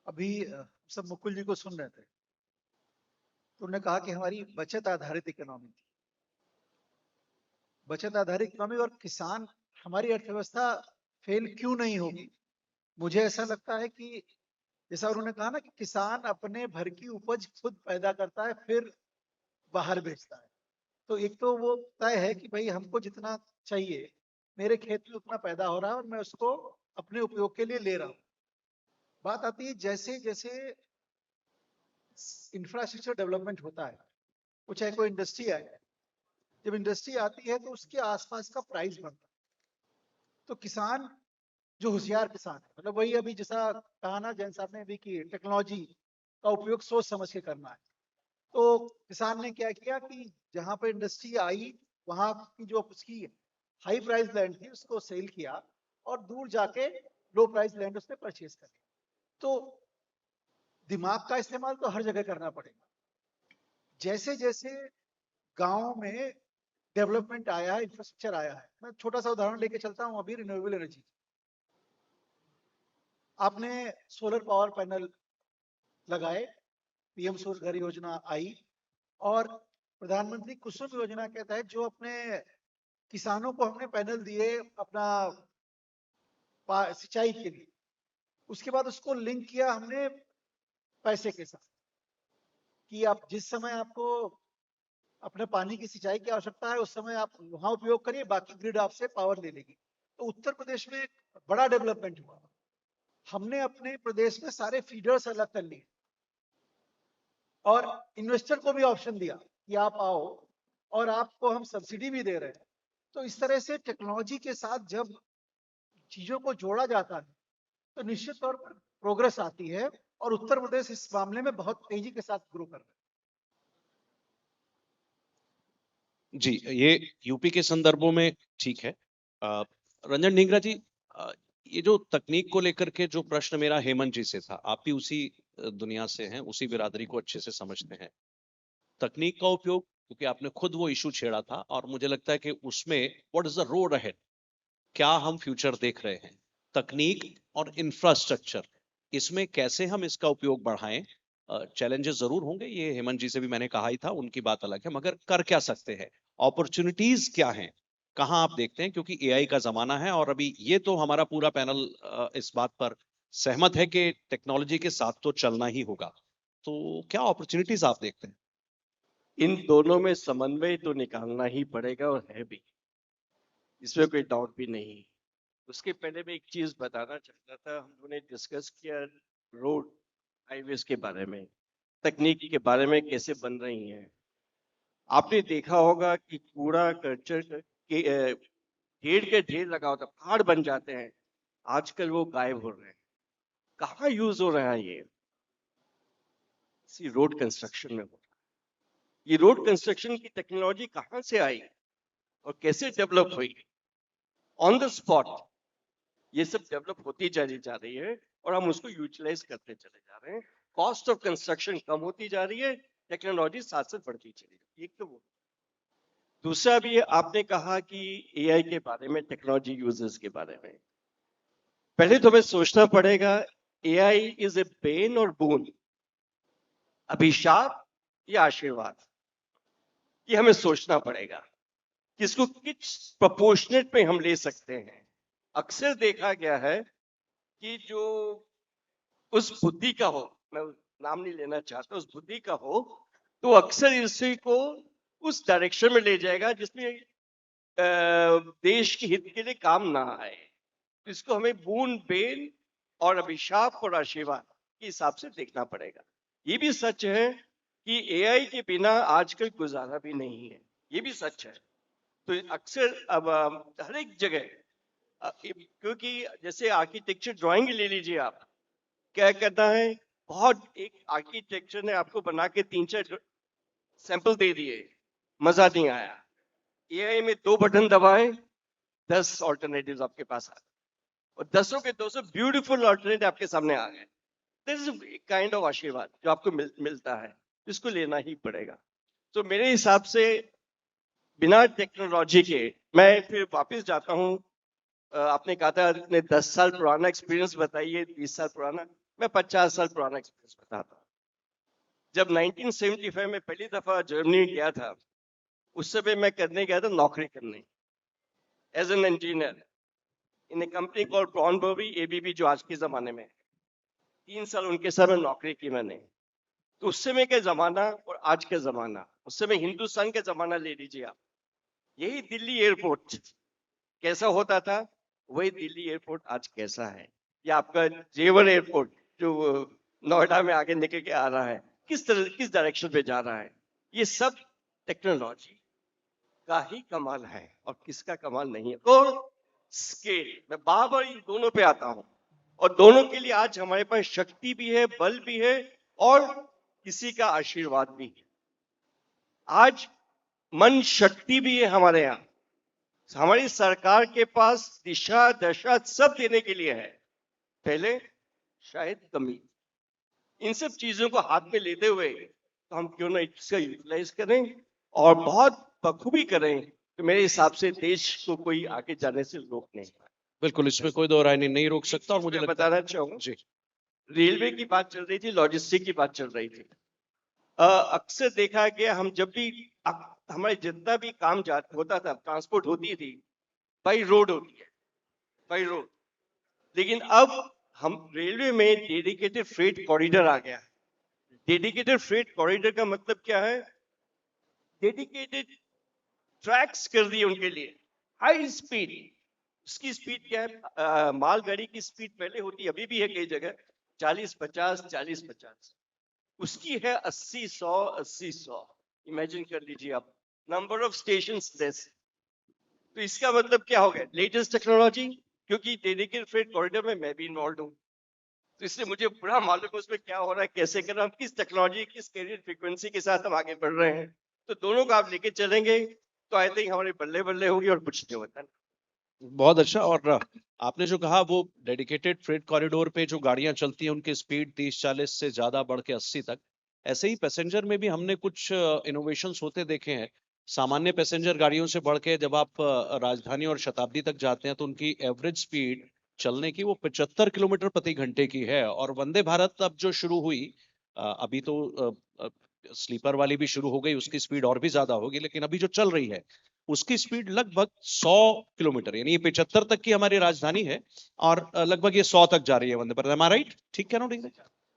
अभी सब मुकुल जी को सुन रहे थे, तो उन्होंने कहा कि हमारी बचत आधारित इकोनॉमी थी, बचत आधारित इकोनॉमी, और किसान, हमारी अर्थव्यवस्था फेल क्यों नहीं होगी? मुझे ऐसा लगता है कि जैसा उन्होंने कहा ना कि किसान अपने भर की उपज खुद पैदा करता है, फिर बाहर बेचता है। तो एक तो वो तय है कि भाई हमको जितना चाहिए, मेरे खेत में उतना पैदा हो रहा है और मैं उसको अपने उपयोग के लिए ले रहा हूँ। बात आती है जैसे जैसे इंफ्रास्ट्रक्चर डेवलपमेंट होता है, वो चाहे कोई इंडस्ट्री आए, जब इंडस्ट्री आती है तो उसके आसपास का प्राइस बढ़ता है। तो किसान, जो होशियार किसान है, मतलब वही अभी जैसा कहा ना जैन साहब ने भी, कि टेक्नोलॉजी का उपयोग सोच समझ के करना है। तो किसान ने क्या किया कि जहां पर इंडस्ट्री आई, वहां की जो उसकी हाई प्राइस लैंड थी उसको सेल किया, और दूर जाके लो प्राइस लैंड उसने परचेज कर लिया। तो दिमाग का इस्तेमाल तो हर जगह करना पड़ेगा। जैसे जैसे गांव में डेवलपमेंट आया है, इंफ्रास्ट्रक्चर आया है, मैं छोटा सा उदाहरण लेके चलता हूं। अभी रिन्यूएबल एनर्जी, आपने सोलर पावर पैनल लगाए, पीएम सूर्य घर योजना आई, और प्रधानमंत्री कुसुम योजना के तहत जो अपने किसानों को हमने पैनल दिए अपना सिंचाई के लिए, उसके बाद उसको लिंक किया हमने पैसे के साथ, कि आप जिस समय आपको अपने पानी की सिंचाई की आवश्यकता है उस समय आप वहां उपयोग करिए, बाकी ग्रिड आपसे पावर ले लेगी। तो उत्तर प्रदेश में एक बड़ा डेवलपमेंट हुआ। हमने अपने प्रदेश में सारे फीडर्स अलग कर लिए और इन्वेस्टर को भी ऑप्शन दिया कि आप आओ, और आपको हम सब्सिडी भी दे रहे हैं। तो इस तरह से टेक्नोलॉजी के साथ जब चीजों को जोड़ा जाता है तो निश्चित तौर पर प्रोग्रेस आती है, और उत्तर प्रदेश इस मामले में बहुत तेजी के साथ ग्रो कर रहा है। जी, ये यूपी के संदर्भों में ठीक है। रंजन ढींगरा जी, ये जो तकनीक को लेकर के जो प्रश्न मेरा हेमंत जी से था, आप भी उसी दुनिया से हैं, उसी बिरादरी को अच्छे से समझते हैं। तकनीक का उपयोग, क्योंकि आपने खुद वो इशू छेड़ा था, और मुझे लगता है कि उसमें what is the road ahead, क्या हम फ्यूचर देख रहे हैं, तकनीक और इंफ्रास्ट्रक्चर, इसमें कैसे हम इसका उपयोग बढ़ाएं। चैलेंजेस जरूर होंगे, ये हेमंत जी से भी मैंने कहा ही था, उनकी बात अलग है, मगर कर क्या सकते हैं, अपॉर्चुनिटीज क्या हैं, कहां आप देखते हैं? क्योंकि एआई का जमाना है, और अभी ये तो हमारा पूरा पैनल इस बात पर सहमत है कि टेक्नोलॉजी के साथ तो चलना ही होगा। तो क्या अपॉर्चुनिटीज आप देखते हैं? इन दोनों में समन्वय तो निकालना ही पड़ेगा, और है भी, इसमें कोई डाउट भी नहीं। उसके पहले मैं एक चीज बताना चाहता था। हम लोगों ने डिस्कस किया रोड हाईवेज के बारे में, तकनीकी के बारे में कैसे बन रही हैं। आपने देखा होगा कि कूड़ा कचरा के ढेर के ढेर लगा होता, पहाड़ बन जाते हैं, आजकल वो गायब हो रहे हैं। कहाँ यूज हो रहा है ये? इसी रोड कंस्ट्रक्शन में हो रहा है। ये रोड कंस्ट्रक्शन की टेक्नोलॉजी कहाँ से आई और कैसे डेवलप हुई? ऑन द स्पॉट ये सब डेवलप होती चली जा रही है, और हम उसको यूटिलाइज करते चले जा रहे हैं। कॉस्ट ऑफ कंस्ट्रक्शन कम होती जा रही है, टेक्नोलॉजी साथ साथ बढ़ती चली जा रही है। एक तो वो, दूसरा भी आपने कहा कि एआई के बारे में, टेक्नोलॉजी यूजेस के बारे में। पहले तो हमें सोचना पड़ेगा, एआई इज ए बेन और बून, अभिशाप या आशीर्वाद, ये हमें सोचना पड़ेगा कि इसको किस प्रोपोर्शनेट में हम ले सकते हैं। अक्सर देखा गया है कि जो उस बुद्धि का हो, मैं नाम नहीं लेना चाहता, उस बुद्धि का हो, तो अक्सर इसी को उस डायरेक्शन में ले जाएगा जिसमें देश के हित के लिए काम ना आए। तो इसको हमें बून बेन और अभिशाप और आशीर्वाद के हिसाब से देखना पड़ेगा। ये भी सच है कि एआई के बिना आजकल गुजारा भी नहीं है, ये भी सच है। तो अक्सर अब हर एक जगह क्योंकि जैसे आर्किटेक्चर ड्राइंग ले लीजिए आप, क्या करना है, बहुत एक आर्किटेक्चर ने आपको बना के 3-4 सैंपल दे दिए, मजा नहीं आया। एआई में 2 बटन दबाए, 10 ऑल्टरनेटिव्स आपके पास आ गए, और 10 के 200 ब्यूटीफुल ऑल्टरनेटिव आपके सामने आ गए। दिस इज काइंड ऑफ आशीर्वाद जो आपको मिलता है, इसको लेना ही पड़ेगा। तो मेरे हिसाब से बिना टेक्नोलॉजी के, मैं फिर वापस जाता हूँ, आपने कहा था आपने 10 साल पुराना एक्सपीरियंस बताइए, 20 साल पुराना, मैं 50 साल पुराना एक्सपीरियंस बताता हूँ। जब 1975 में पहली दफा जर्मनी गया था, उस समय मैं करने गया था नौकरी करने as an engineer in a company called Brown Boveri ABB, जो आज के जमाने में 3 साल उनके साथ में नौकरी की मैंने। तो उस समय का जमाना और आज का जमाना, उस समय हिंदुस्तान का जमाना ले लीजिए आप, यही दिल्ली एयरपोर्ट कैसा होता था, वही दिल्ली एयरपोर्ट आज कैसा है, या आपका जेवर एयरपोर्ट जो नोएडा में आगे निकल के आ रहा है, किस डायरेक्शन पे जा रहा है, ये सब टेक्नोलॉजी का ही कमाल है और किसका कमाल नहीं है। तो स्केल, मैं बार बार इन दोनों पे आता हूं, और दोनों के लिए आज हमारे पास शक्ति भी है, बल भी है, और किसी का आशीर्वाद भी है। आज मन शक्ति भी है हमारे यहाँ, हमारी सरकार के पास दिशा दशा सब देने के लिए है, पहले शायद कमी। इन सब चीजों को हाथ में लेते हुए तो हम क्यों ना इसका यूटिलाइज करें और बहुत बखूबी करें, तो मेरे हिसाब से देश को कोई आगे जाने से रोक नहीं पाए। बिल्कुल, इसमें कोई दो राय नहीं रोक सकता। और मुझे मैं लगता है बताना चाहूंगा, जी, रेलवे की बात चल रही थी, लॉजिस्टिक की बात चल रही थी। अक्सर देखा गया, हम जब भी हमारे जितना भी काम होता था, ट्रांसपोर्ट होती थी, बाई रोड होती है, बाई रोड। लेकिन अब हम रेलवे में डेडिकेटेड फ्रेट कॉरिडोर आ गया है। डेडिकेटेड फ्रेट कॉरिडोर का मतलब क्या है, डेडिकेटेड ट्रैक्स कर दिए उनके लिए, हाई स्पीड। उसकी स्पीड क्या है, मालगाड़ी की स्पीड पहले होती, अभी भी है कई जगह 40-50, 40-50, उसकी है 80-100, 80-100। इमेजिन कर लीजिए आप, नंबर ऑफ स्टेशंस लेस। तो इसका मतलब क्या हो गया, लेटेस्ट टेक्नोलॉजी, क्योंकि डेडिकेटेड फ्रेट कॉरिडोर में मैं भी इन्वॉल्व हूँ, तो इसलिए मुझे पूरा मालूम है उसमें क्या हो रहा है, कैसे कर रहा है, किस टेक्नोलॉजी, किस कैरियर फ्रीक्वेंसी के साथ हम आगे बढ़ रहे हैं। तो दोनों को आप लेके चलेंगे तो आई थिंक हमारे बल्ले बल्ले होगी और कुछ नहीं होता। बहुत अच्छा। और आपने जो कहा वो डेडिकेटेड फ्रेट कॉरिडोर पे जो गाड़ियां चलती हैं उनकी स्पीड 30-40 से ज्यादा बढ़ के 80 तक, ऐसे ही पैसेंजर में भी हमने कुछ इनोवेशंस होते देखे हैं। सामान्य पैसेंजर गाड़ियों से बढ़ के जब आप राजधानी और शताब्दी तक जाते हैं तो उनकी एवरेज स्पीड चलने की वो 75 किलोमीटर प्रति घंटे की है। और वंदे भारत अब जो शुरू हुई, अभी तो स्लीपर वाली भी शुरू हो गई, उसकी स्पीड और भी ज्यादा होगी, लेकिन अभी जो चल रही है उसकी स्पीड लगभग 100 किलोमीटर, यानी ये 75 तक की हमारी राजधानी है और लगभग ये 100 तक जा रही है वंदे भारत। एम आई राइट? ठीक है ना?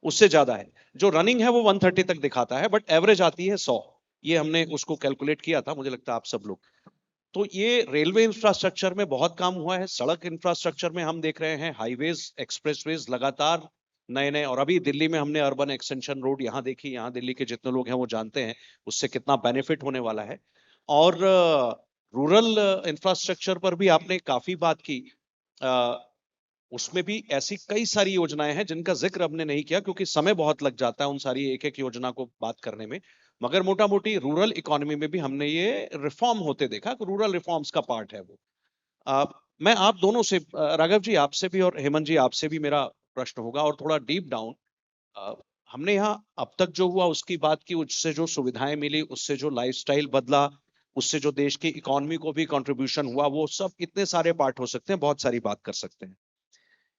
उससे ज्यादा है। जो रनिंग है वो 130 तक दिखाता है, बट एवरेज आती है 100। ये हमने उसको कैलकुलेट किया था, मुझे लगता है आप सब लोग। तो ये रेलवे इंफ्रास्ट्रक्चर में बहुत काम हुआ है। सड़क इंफ्रास्ट्रक्चर में हम देख रहे हैं हाईवेज, एक्सप्रेसवेज लगातार नए नए, और अभी दिल्ली में हमने अर्बन एक्सटेंशन रोड यहाँ देखी, यहाँ दिल्ली के जितने लोग हैं वो जानते हैं उससे कितना बेनिफिट होने वाला है। और रूरल इंफ्रास्ट्रक्चर पर भी आपने काफी बात की। उसमें भी ऐसी कई सारी योजनाएं हैं जिनका जिक्र हमने नहीं किया क्योंकि समय बहुत लग जाता है उन सारी एक एक योजना को बात करने में। मगर मोटा मोटी रूरल इकोनॉमी में भी हमने ये रिफॉर्म होते देखा, रूरल रिफॉर्म्स का पार्ट है वो। मैं आप दोनों से, राघव जी आपसे भी और हेमंत जी आपसे भी मेरा प्रश्न होगा और थोड़ा डीप डाउन। हमने यहाँ अब तक जो हुआ उसकी बात की, उससे जो सुविधाएं मिली, उससे जो लाइफस्टाइल बदला, उससे जो देश की इकोनॉमी को भी कंट्रीब्यूशन हुआ, वो सब इतने सारे पार्ट हो सकते हैं, बहुत सारी बात कर सकते हैं।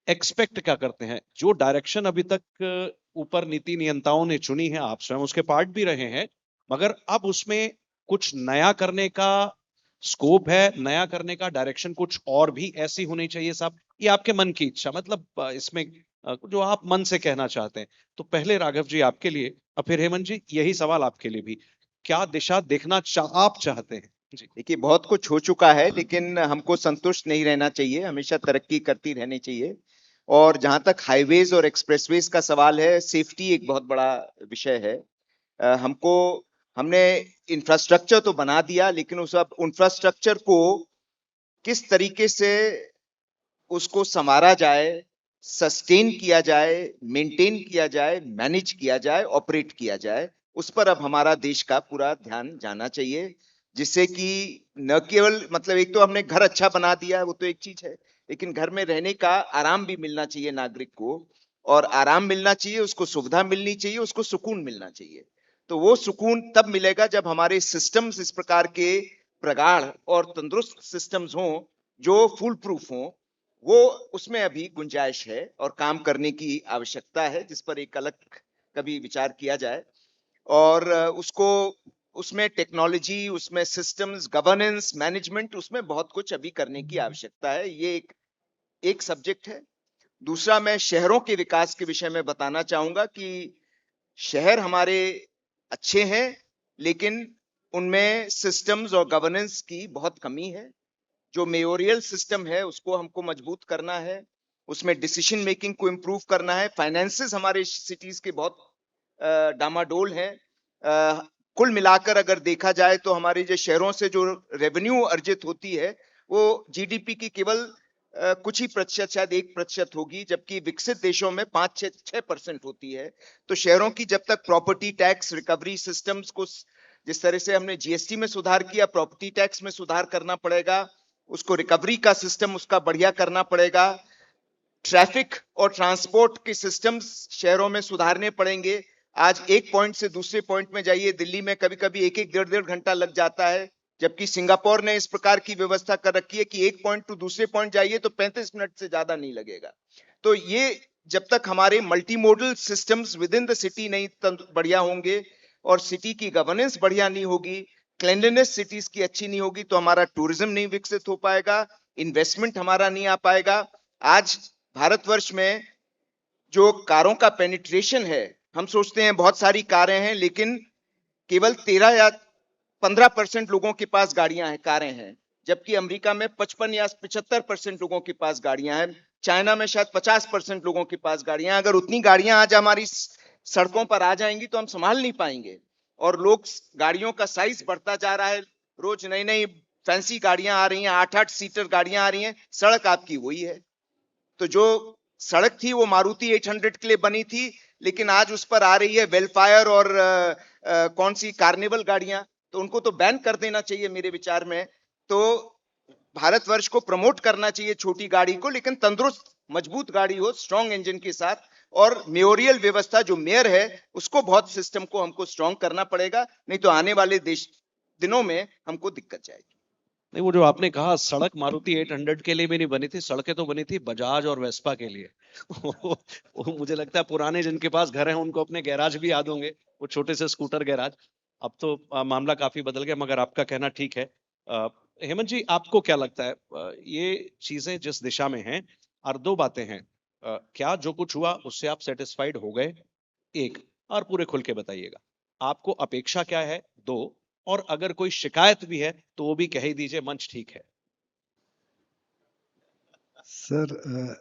एक्सपेक्ट क्या करते हैं, जो डायरेक्शन अभी तक ऊपर नीति नियंताओं ने चुनी है, आप स्वयं उसके पार्ट भी रहे हैं, मगर अब उसमें कुछ नया करने का स्कोप है, नया करने का डायरेक्शन कुछ और भी ऐसी होनी चाहिए साहब, ये आपके मन की इच्छा, मतलब इसमें जो आप मन से कहना चाहते हैं। तो पहले राघव जी आपके लिए और फिर हेमंत जी यही सवाल आपके लिए भी, क्या दिशा देखना आप चाहते हैं? जी देखिए, बहुत कुछ हो चुका है लेकिन हमको संतुष्ट नहीं रहना चाहिए, हमेशा तरक्की करती रहनी चाहिए। और जहां तक हाईवेज और एक्सप्रेसवेज का सवाल है, सेफ्टी एक बहुत बड़ा विषय है। हमने इंफ्रास्ट्रक्चर तो बना दिया, लेकिन उस इंफ्रास्ट्रक्चर को किस तरीके से उसको संवारा जाए, सस्टेन किया जाए, मेंटेन किया जाए, मैनेज किया जाए, ऑपरेट किया जाए, उस पर अब हमारा देश का पूरा ध्यान जाना चाहिए, जिससे कि न केवल मतलब एक तो हमने घर अच्छा बना दिया है, वो तो एक चीज है, लेकिन घर में रहने का आराम भी मिलना चाहिए नागरिक को, और आराम मिलना चाहिए, उसको सुविधा मिलनी चाहिए, उसको सुकून मिलना चाहिए। तो वो सुकून तब मिलेगा जब हमारे सिस्टम्स इस प्रकार के प्रगाढ़ और तंदुरुस्त सिस्टम्स हों जो फुल प्रूफ हों। वो उसमें अभी गुंजाइश है और काम करने की आवश्यकता है, जिस पर एक अलग कभी विचार किया जाए। और उसको उसमें टेक्नोलॉजी, उसमें सिस्टम्स, गवर्नेंस, मैनेजमेंट, उसमें बहुत कुछ अभी करने की आवश्यकता है। ये एक सब्जेक्ट है। दूसरा, मैं शहरों के विकास के विषय में बताना चाहूंगा कि शहर हमारे अच्छे हैं, लेकिन उनमें सिस्टम्स और गवर्नेंस की बहुत कमी है। जो मेयोरियल सिस्टम है उसको हमको मजबूत करना है, उसमें डिसीजन मेकिंग को इम्प्रूव करना है। फाइनेंसेस हमारे सिटीज के बहुत डामाडोल हैं। कुल मिलाकर अगर देखा जाए तो हमारे जो शहरों से जो रेवेन्यू अर्जित होती है वो जीडीपी की केवल कुछ ही प्रतिशत, शायद 1% होगी, जबकि विकसित देशों में 5-6% होती है। तो शहरों की जब तक प्रॉपर्टी टैक्स रिकवरी सिस्टम्स को, जिस तरह से हमने जीएसटी में सुधार किया, प्रॉपर्टी टैक्स में सुधार करना पड़ेगा, उसको रिकवरी का सिस्टम उसका बढ़िया करना पड़ेगा। ट्रैफिक और ट्रांसपोर्ट के सिस्टम्स शहरों में सुधारने पड़ेंगे। आज एक पॉइंट से दूसरे पॉइंट में जाइए, दिल्ली में कभी कभी एक एक डेढ़ घंटा लग जाता है, जबकि सिंगापुर ने इस प्रकार की व्यवस्था कर रखी है कि एक पॉइंट टू दूसरे पॉइंट जाइए तो 35 मिनट से ज्यादा नहीं लगेगा। तो ये जब तक हमारे multi modal systems with in the city नहीं बढ़िया होंगे और सिटी की गवर्नेंस बढ़िया नहीं होगी, क्लेanलीनेस सिटीज की अच्छी नहीं होगी, तो हमारा टूरिज्म नहीं विकसित हो पाएगा, इन्वेस्टमेंट हमारा नहीं आ पाएगा। आज भारतवर्ष में जो कारों का पेनिट्रेशन है, हम सोचते हैं बहुत सारी कारें हैं, लेकिन केवल 13 या 15% लोगों के पास गाड़ियां हैं, कारें हैं, जबकि अमेरिका में 55 या 75% लोगों के पास गाड़ियां हैं। चाइना में शायद 50% लोगों के पास गाड़ियां। अगर उतनी गाड़ियां आज हमारी सड़कों पर आ जाएंगी तो हम संभाल नहीं पाएंगे, और लोग, गाड़ियों का साइज बढ़ता जा रहा है, रोज नई नई फैंसी गाड़ियां आ रही हैं, 8-8 सीटर गाड़ियां आ रही हैं। सड़क आपकी वही है। तो जो सड़क थी वो मारुति 800 के लिए बनी थी, लेकिन आज उस पर आ रही है वेलफायर और कौन सी कार्निवल गाड़ियां, तो उनको तो बैन कर देना चाहिए मेरे विचार में। तो भारतवर्ष को प्रमोट करना चाहिए छोटी गाड़ी को, लेकिन तंदुरुस्त मजबूत गाड़ी हो, स्ट्रॉन्ग इंजन के साथ। और मेयोरियल व्यवस्था, जो मेयर है उसको बहुत सिस्टम को हमको स्ट्रॉन्ग करना पड़ेगा, नहीं तो आने वाले दिनों में हमको दिक्कत जाएगी। नहीं, वो जो आपने कहा सड़क मारुति 800 के लिए भी नहीं बनी थी, सड़कें तो बनी थी बजाज और वेस्पा के लिए। वो मुझे लगता है पुराने जिनके पास घर हैं उनको अपने गैराज भी याद होंगे, वो छोटे से स्कूटर गैराज। अब तो मामला काफी बदल गया, मगर आपका कहना ठीक है। हेमंत जी, आपको क्या लगता है, ये चीजें जिस दिशा में हैं, और दो बातें हैं, क्या जो कुछ हुआ उससे आप सेटिस्फाइड हो गए, एक, और पूरे खुल के बताइएगा आपको अपेक्षा क्या है, दो, और अगर कोई शिकायत भी है तो वो भी कह ही दीजिए, मंच ठीक है। सर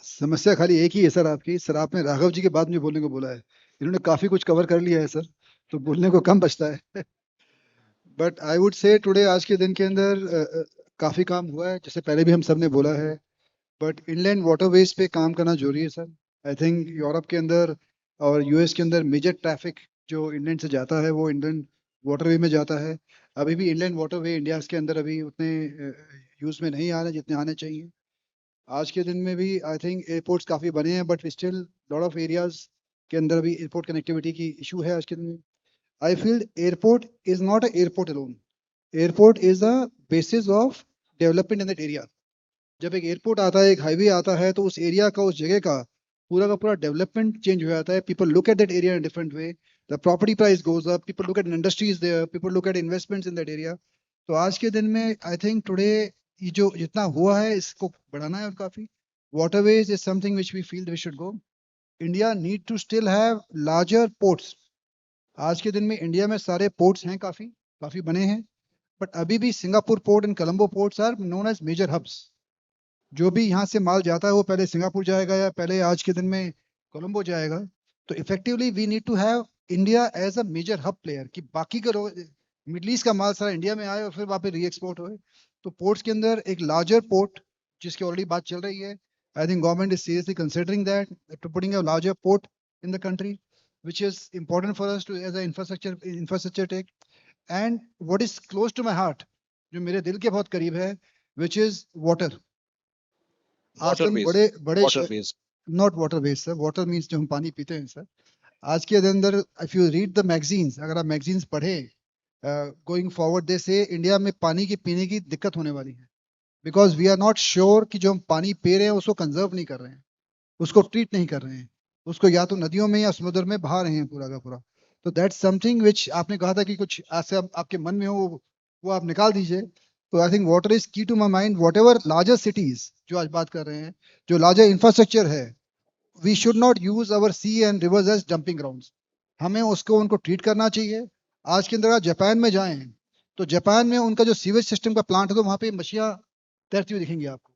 समस्या खाली एक ही है सर आपकी। सर आपने राघव जी के बाद में बोलने को बोला है, इन्होंने काफी कुछ कवर कर लिया है सर, तो बोलने को कम बचता है। But I would say today, आज के दिन के अंदर काफी काम हुआ है, जैसे पहले भी हम सब ने बोला है। बट इनलैंड वाटरवेज पे काम करना जरूरी है सर। आई थिंक यूरोप के अंदर और यूएस के अंदर मेजर ट्रैफिक जो इंग्लैंड से जाता है वो इंडियन वाटरवे में जाता है। अभी भी इंडियन वाटरवे इंडिया के अंदर अभी उतने यूज में नहीं आ रहे जितने आने चाहिए। आज के दिन में भी आई थिंक एयरपोर्ट्स काफी बने हैं, but still lot of areas के अंदर भी एयरपोर्ट कनेक्टिविटी की इशू है आज के दिन में। I feel airport is not a airport alone, airport is a basis of development in that area. जब एक एयरपोर्ट आता है, एक हाईवे आता है, तो उस एरिया का, उस जगह का पूरा डेवलपमेंट चेंज हो जाता है। People look at that area in different way, the property price goes up, people look at industries there, people look at investments in that area. तो आज के दिन में आई थिंक टुडे ये जो जितना हुआ है इसको बढ़ाना है। और काफी waterways is something which we feel we should go. India need to still have larger ports. आज के दिन में इंडिया में सारे पोर्ट्स हैं, काफी बने हैं, बट अभी भी Singapore port and Colombo ports are known as major hubs. जो भी यहाँ से माल जाता है वो पहले सिंगापुर जाएगा या पहले आज के दिन में कोलंबो जाएगा। तो effectively we need to have India as a major hub player, कि बाकी का मिडल ईस्ट का माल सारा इंडिया में आए और फिर वहाँ पे री एक्सपोर्ट हो। तो पोर्ट्स के अंदर एक लार्जर पोर्ट जिसकी ऑलरेडी बात चल रही है. I think government is seriously considering that to putting a larger port in the country, which is important for us to as an infrastructure take. And what is close to my heart, जो मेरे दिल के बहुत करीब है, which is water. Water आजकल based. बड़े बड़े Water based. not water based sir, water means जो हम पानी पीते हैं सर. आज के अंदर if you read the magazines, अगर आप magazines पढ़े, going forward they say India में पानी की पीने की दिक्कत होने वाली है. Because we are not sure कि जो हम पानी पी रहे हैं उसको कंजर्व नहीं कर रहे हैं, उसको ट्रीट नहीं कर रहे हैं, उसको या तो नदियों में या समुद्र में बहा रहे हैं पूरा का पूरा. तो दैट्स समथिंग विच आपने कहा था कि कुछ ऐसे आपके मन में हो वो आप निकाल दीजिए. तो I think water is key to my mind. Whatever larger cities जो आज बात कर रहे हैं, जो लार्जर इंफ्रास्ट्रक्चर है, we should not use our sea and rivers as dumping grounds. हमें उसको उनको ट्रीट करना चाहिए. आज के अंदर आप जापान में जाएं तो जापान में उनका जो सीवेज सिस्टम का प्लांट है तो वहां पे मछलियां तैरती हुई दिखेंगी आपको.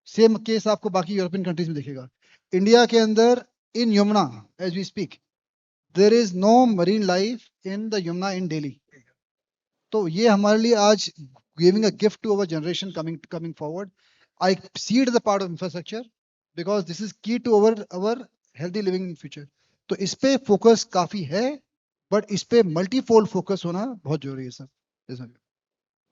सेम केस आपको बाकी यूरोपियन कंट्रीज में दिखेगा. इंडिया के अंदर in Yamuna as we speak there is no marine life in the Yamuna in Delhi. तो ये हमारे लिए आज giving a gift to our generation coming forward. I see it as a part of infrastructure because this is key to our healthy living in future. तो इस पे focus काफी है, बट इस पे मल्टीफोल्ड फोकस होना बहुत जरूरी है सर.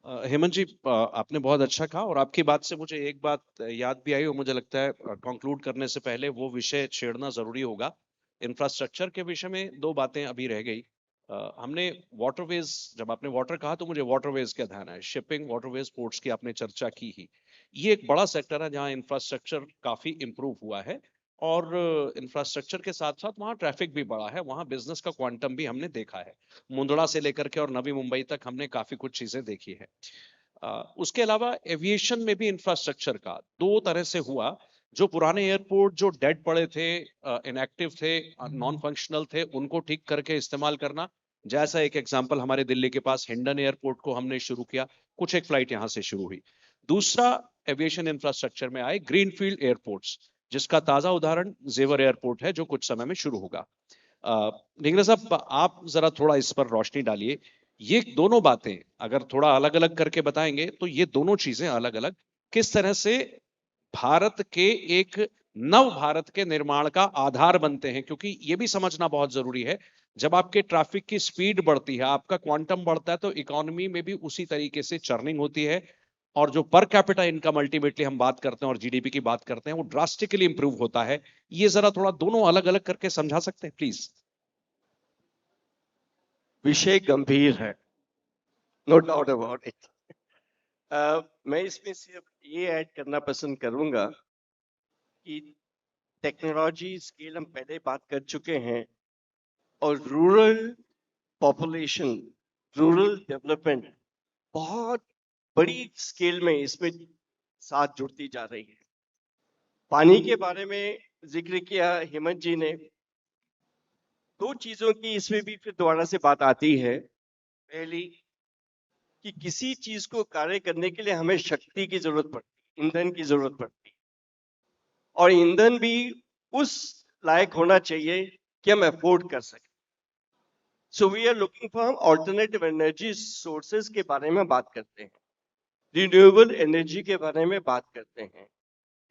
हेमंत जी, आपने बहुत अच्छा कहा और आपकी बात से मुझे एक बात याद भी आई और मुझे लगता है कंक्लूड करने से पहले वो विषय छेड़ना जरूरी होगा. इंफ्रास्ट्रक्चर के विषय में दो बातें अभी रह गई. हमने वाटरवेज, जब आपने वाटर कहा तो मुझे वाटरवेज का ध्यान है. शिपिंग, वाटरवेज, पोर्ट्स की आपने चर्चा की ही. ये एक बड़ा सेक्टर है जहां इंफ्रास्ट्रक्चर काफी इंप्रूव हुआ है और इंफ्रास्ट्रक्चर के साथ साथ वहाँ ट्रैफिक भी बढ़ा है. वहाँ बिजनेस का क्वांटम भी हमने देखा है. मुंद्रा से लेकर के और नवी मुंबई तक हमने काफी कुछ चीजें देखी है. उसके अलावा एविएशन में भी इंफ्रास्ट्रक्चर का दो तरह से हुआ. जो पुराने एयरपोर्ट जो डेड पड़े थे, इनएक्टिव थे, नॉन फंक्शनल थे, उनको ठीक करके इस्तेमाल करना. जैसा एक एग्जांपल हमारे दिल्ली के पास हिंडन एयरपोर्ट को हमने शुरू किया, कुछ एक फ्लाइट यहां से शुरू हुई. दूसरा एविएशन इंफ्रास्ट्रक्चर में आए ग्रीनफील्ड एयरपोर्ट्स, जिसका ताजा उदाहरण जेवर एयरपोर्ट है जो कुछ समय में शुरू होगा. ढींगरा साहब, आप जरा थोड़ा इस पर रोशनी डालिए. ये दोनों बातें अगर थोड़ा अलग अलग करके बताएंगे तो ये दोनों चीजें अलग अलग किस तरह से भारत के एक नव भारत के निर्माण का आधार बनते हैं. क्योंकि ये भी समझना बहुत जरूरी है, जब आपके ट्रैफिक की स्पीड बढ़ती है, आपका क्वांटम बढ़ता है, तो इकोनॉमी में भी उसी तरीके से चर्निंग होती है और जो पर कैपिटा इनकम अल्टीमेटली हम बात करते हैं और जीडीपी की बात करते हैं वो ड्रास्टिकली इंप्रूव होता है. ये जरा थोड़ा दोनों अलग अलग करके समझा सकते हैं प्लीज. विषय गंभीर है, नो डाउट अबाउट इट. मैं इसमें सिर्फ ये ऐड करना पसंद करूंगा कि टेक्नोलॉजी स्केल हम पहले बात कर चुके हैं और रूरल पॉपुलेशन, रूरल डेवलपमेंट बहुत बड़ी स्केल में इसमें साथ जुड़ती जा रही है. पानी के बारे में जिक्र किया हेमंत जी ने. दो चीजों की इसमें भी फिर दोबारा से बात आती है. पहली कि किसी चीज को कार्य करने के लिए हमें शक्ति की जरूरत पड़ती, ईंधन की जरूरत पड़ती, और ईंधन भी उस लायक होना चाहिए कि हम अफोर्ड कर सकें. So we are looking for alternative energy sources के बारे में बात करते हैं, रिन्यूएबल एनर्जी के बारे में बात करते हैं,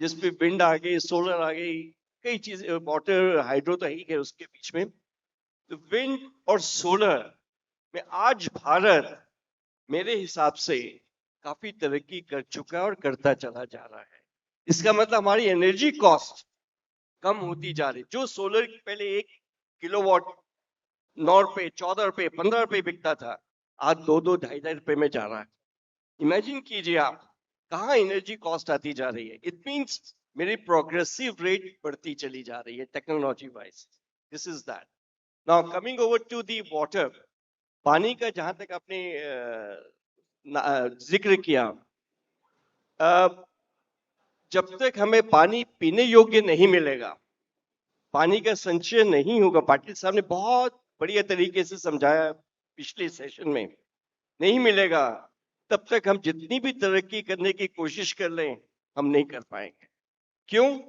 जिसपे विंड आ गई, सोलर आ गई, कई चीजें, वाटर, हाइड्रो तो ही है उसके बीच में. तो विंड और सोलर में आज भारत मेरे हिसाब से काफी तरक्की कर चुका है और करता चला जा रहा है. इसका मतलब हमारी एनर्जी कॉस्ट कम होती जा रही. जो सोलर पहले 1 किलोवाट 9 रुपए, 14 रुपए, 15 रुपए बिकता था, आज 2-2, 2.5 रुपए में जा रहा है. इमेजिन कीजिए आप कहाँ एनर्जी कॉस्ट आती जा रही है. इट मींस मेरी प्रोग्रेसिव रेट बढ़ती चली जा रही है technology wise. This is that. Now coming over to the water, पानी का जहां तक आपने जिक्र किया, जब तक हमें पानी पीने योग्य नहीं मिलेगा, पानी का संचय नहीं होगा, पाटिल साहब ने बहुत बढ़िया तरीके से समझाया पिछले सेशन में, नहीं मिलेगा, तब तक हम जितनी भी तरक्की करने की कोशिश कर लें हम नहीं कर पाएंगे. क्यों?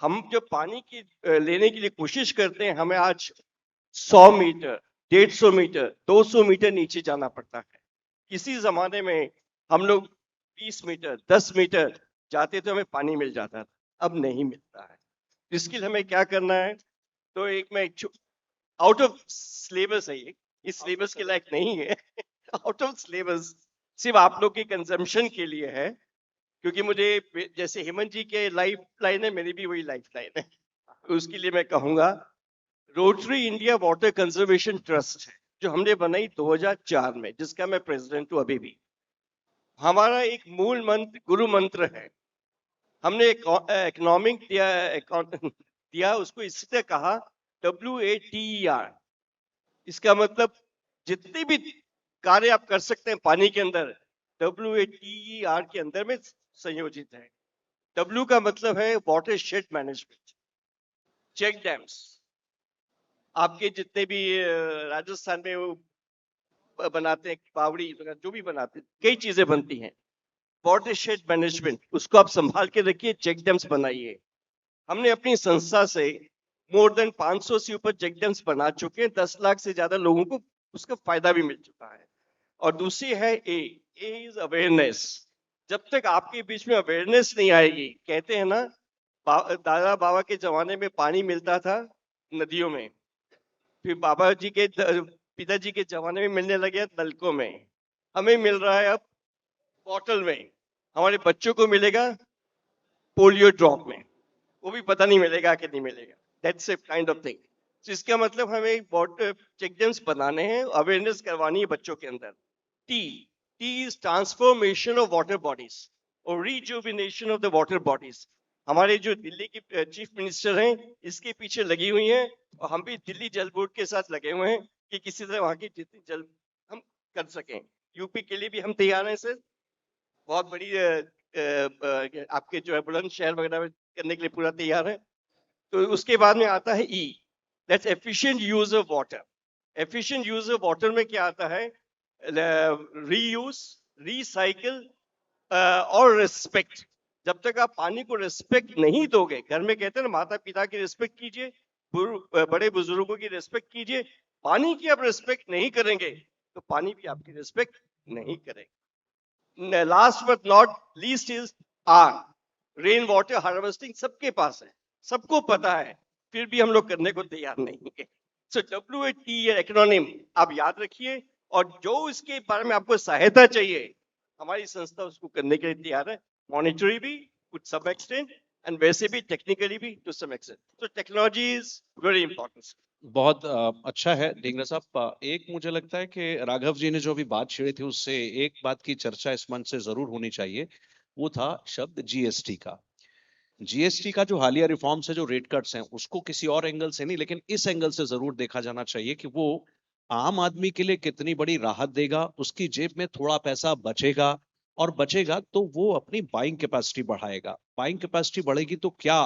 हम जब पानी की लेने के लिए कोशिश करते हैं, हमें आज 100 मीटर, 150 मीटर, 200 मीटर नीचे जाना पड़ता है. किसी जमाने में हम लोग 20 मीटर, 10 मीटर जाते तो हमें पानी मिल जाता था, अब नहीं मिलता है। इसके लिए हमें क्या करना है? तो एक मैं आउट ऑफ सिलेबस है ये, इस सिलेबस के लायक नहीं है आउट ऑफ सिलेबस, सिर्फ आप लोग के कंजम्पशन के लिए है, क्योंकि मुझे जैसे हेमंत जी के लाइफ लाइन है, मेरी भी वही लाइफ लाइन है। उसके लिए मैं कहूंगा rotary India water conservation trust है, जो हमने बनाई 2004 में, जिसका मैं प्रेसिडेंट हूँ अभी भी। हमारा एक मूल मंत्र, गुरु मंत्र है। हमने इकोनॉमिक दिया उसको, इससे कहा WATER। इसका मतलब जितने भी कार्य आप कर सकते हैं पानी के अंदर, WATER के अंदर में संयोजित है। W का मतलब है watershed management, check dams. आपके जितने भी राजस्थान में वो बनाते हैं, बावड़ी जो भी बनाते हैं, कई चीजें बनती हैं। वाटर शेड मैनेजमेंट, उसको आप संभाल के रखिए, चेक डैम्स बनाइए। हमने अपनी संस्था से मोर देन 500 से ऊपर चेक डैम्स बना चुके हैं, 10 लाख से ज्यादा लोगों को उसका फायदा भी मिल चुका है। और दूसरी है ए इज अवेयरनेस। जब तक आपके बीच में अवेयरनेस नहीं आएगी, कहते हैं ना, दादा बाबा के जमाने में पानी मिलता था नदियों में, फिर बाबा जी के पिताजी के जमाने में मिलने लगे नलकों में, हमें मिल रहा है अब बॉटल में। हमारे बच्चों को मिलेगा पोलियो ड्रॉप में, वो भी पता नहीं मिलेगा कि नहीं मिलेगा। That's a kind of thing. तो इसका मतलब हमें वाटर चेक डैम्स बनाने हैं, अवेयरनेस करवानी है बच्चों के अंदर। T is transformation of water bodies और rejuvenation of the water bodies. हमारे जो दिल्ली की चीफ मिनिस्टर हैं, इसके पीछे लगी हुई हैं, और हम भी दिल्ली जल बोर्ड के साथ लगे हुए हैं कि किसी तरह वहां की जितनी जल हम कर सकें। यूपी के लिए भी हम तैयार हैं सर, बहुत बड़ी आपके जो है बुलंद शहर वगैरह में करने के लिए पूरा तैयार है। तो उसके बाद में आता है E, that's efficient use of water. Efficient use of water में क्या आता है? रीयूज, रिसाइकिल और रिस्पेक्ट। जब तक आप पानी को रिस्पेक्ट नहीं दोगे, घर में कहते हैं ना, माता पिता की रिस्पेक्ट कीजिए, बड़े बुजुर्गों की रिस्पेक्ट कीजिए, पानी की आप रिस्पेक्ट नहीं करेंगे तो पानी भी आपकी रिस्पेक्ट नहीं करेगा। Last but not least is our rain water harvesting. सबके पास है, सबको पता है, फिर भी हम लोग करने को तैयार नहीं है। सो WAT एक्रोनिम आप याद रखिए, और जो इसके बारे में आपको सहायता चाहिए, हमारी संस्था उसको करने के लिए तैयार है। मॉनिटरी भी कुछ सम एक्सटेंट, एंड वैसे भी टेक्निकली भी टू सम एक्सटेंट। तो टेक्नोलॉजी इज वेरी इंपॉर्टेंट। बहुत अच्छा है ढींगरा साहब। एक मुझे लगता है कि राघव जी ने जो भी बात छेड़ी थी, उससे एक बात की चर्चा इस मंच से जरूर होनी चाहिए, वो था शब्द GST का। GST का जो हालिया रिफॉर्म्स है, जो रेट कट्स हैं, उसको किसी और एंगल से नहीं, लेकिन इस एंगल से जरूर देखा जाना चाहिए कि वो आम आदमी के लिए कितनी बड़ी राहत देगा। उसकी जेब में थोड़ा पैसा बचेगा, और बचेगा तो वो अपनी बाइंग कैपेसिटी बढ़ाएगा। बाइंग कैपेसिटी बढ़ेगी तो क्या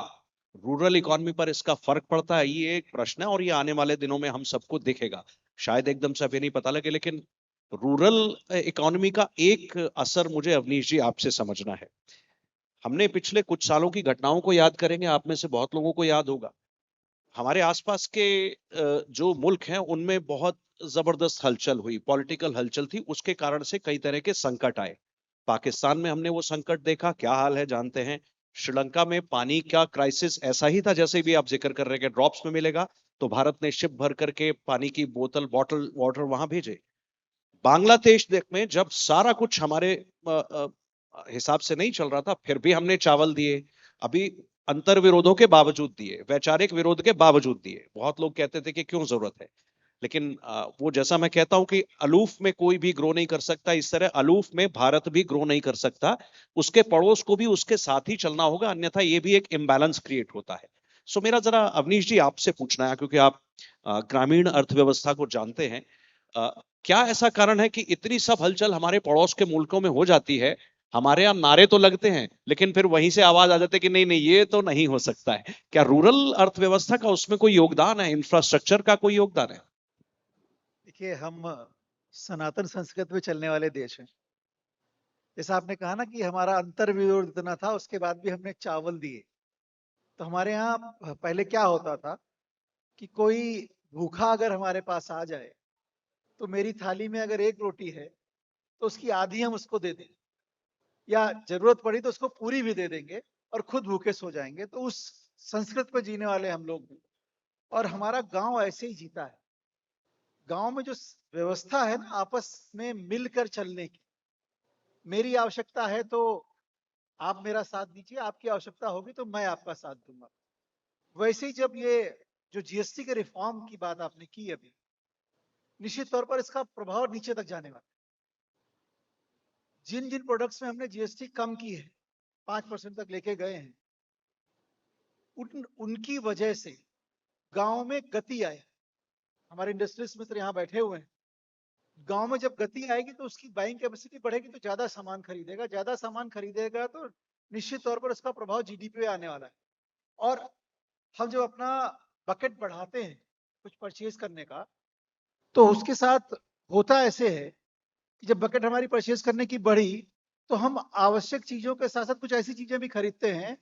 रूरल इकोनॉमी पर इसका फर्क पड़ता है? ये एक प्रश्न है, और ये आने वाले दिनों में हम सबको दिखेगा। शायद एकदम से अभी नहीं पता लगे, लेकिन रूरल इकोनॉमी का एक असर मुझे अवनीश जी आपसे समझना है। हमने पिछले कुछ सालों की घटनाओं को याद करेंगे, आप में से बहुत लोगों को याद होगा, हमारे आसपास के जो मुल्क हैं उनमें बहुत जबरदस्त हलचल हुई, पॉलिटिकल हलचल थी, उसके कारण से कई तरह के संकट आए। पाकिस्तान में हमने वो संकट देखा, क्या हाल है जानते हैं। श्रीलंका में पानी का क्राइसिस ऐसा ही था जैसे भी आप जिक्र कर रहे हैं, ड्रॉप्स में मिलेगा, तो भारत ने शिप भर करके पानी की बोतल, बॉटल वाटर वहां भेजे। बांग्लादेश में जब सारा कुछ हमारे हिसाब से नहीं चल रहा था, फिर भी हमने चावल दिए, अभी अंतर विरोधों के बावजूद दिए, वैचारिक विरोध के बावजूद दिए। बहुत लोग कहते थे कि क्यों जरूरत है, लेकिन वो जैसा मैं कहता हूं कि अलूफ में कोई भी ग्रो नहीं कर सकता, इस तरह अलूफ में भारत भी ग्रो नहीं कर सकता। उसके पड़ोस को भी उसके साथ ही चलना होगा, अन्यथा ये भी एक इम्बैलेंस क्रिएट होता है। सो मेरा जरा अवनीश जी आपसे पूछना है, क्योंकि आप ग्रामीण अर्थव्यवस्था को जानते हैं, क्या ऐसा कारण है कि इतनी सब हलचल हमारे पड़ोस के मुल्कों में हो जाती है? हमारे यहाँ नारे तो लगते हैं, लेकिन फिर वहीं से आवाज आ जाती है कि नहीं नहीं, ये तो नहीं हो सकता है। क्या रूरल अर्थव्यवस्था का उसमें कोई योगदान है, इंफ्रास्ट्रक्चर का कोई योगदान है? देखिए, हम सनातन संस्कृति में चलने वाले देश हैं। जैसा आपने कहा ना कि हमारा अंतर विरोध इतना था, उसके बाद भी हमने चावल दिए। तो हमारे यहाँ पहले क्या होता था कि कोई भूखा अगर हमारे पास आ जाए, तो मेरी थाली में अगर एक रोटी है तो उसकी आधी हम उसको दे दें। या जरूरत पड़ी तो उसको पूरी भी दे देंगे और खुद भूखे सो जाएंगे। तो उस संस्कृत पे जीने वाले हम लोग भी, और हमारा गांव ऐसे ही जीता है। गांव में जो व्यवस्था है ना आपस में मिलकर चलने की, मेरी आवश्यकता है तो आप मेरा साथ दीजिए, आपकी आवश्यकता होगी तो मैं आपका साथ दूंगा। वैसे ही जब ये जो जीएसटी के रिफॉर्म की बात आपने की अभी, निश्चित तौर पर इसका प्रभाव नीचे तक जाने वाला है। जिन जिन प्रोडक्ट्स में हमने जीएसटी कम की है, 5% तक लेके गए हैं, उनकी वजह से गांव में गति आए। हमारे इंडस्ट्रियलिस्ट मित्र यहाँ बैठे हुए हैं। गांव में जब गति आएगी तो उसकी बाइंग कैपेसिटी बढ़ेगी, तो ज्यादा सामान खरीदेगा, ज्यादा सामान खरीदेगा तो निश्चित तौर पर उसका प्रभाव जीडीपी पे आने वाला है। और हम जब अपना बकेट बढ़ाते हैं कुछ परचेज करने का, तो उसके साथ होता ऐसे है कि जब बकेट हमारी परचेज करने की बढ़ी तो हम आवश्यक चीजों के साथ साथ कुछ ऐसी चीजें भी खरीदते हैं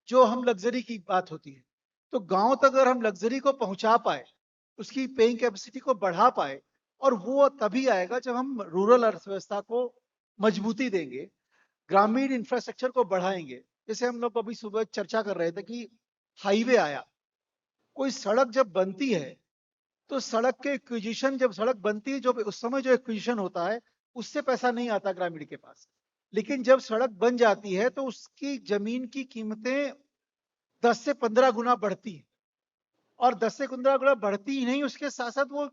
जो हम लग्जरी की बात होती है। तो गांव तक अगर हम लग्जरी को पहुंचा पाए, उसकी पेइंग कैपेसिटी को बढ़ा पाए, और वो तभी आएगा जब हम रूरल अर्थव्यवस्था को मजबूती देंगे, ग्रामीण इंफ्रास्ट्रक्चर को बढ़ाएंगे। जैसे हम लोग अभी सुबह चर्चा कर रहे थे कि हाईवे आया, कोई सड़क जब बनती है तो सड़क के एक्विजिशन, जब सड़क बनती है जो उस समय जो एक्विजिशन होता है उससे पैसा नहीं आता ग्रामीण के पास, लेकिन जब सड़क बन जाती है तो उसकी जमीन की कीमतें 10 से 15 गुना बढ़ती है। और 10 से 15 गुना बढ़ती ही नहीं, उसके साथ साथ वो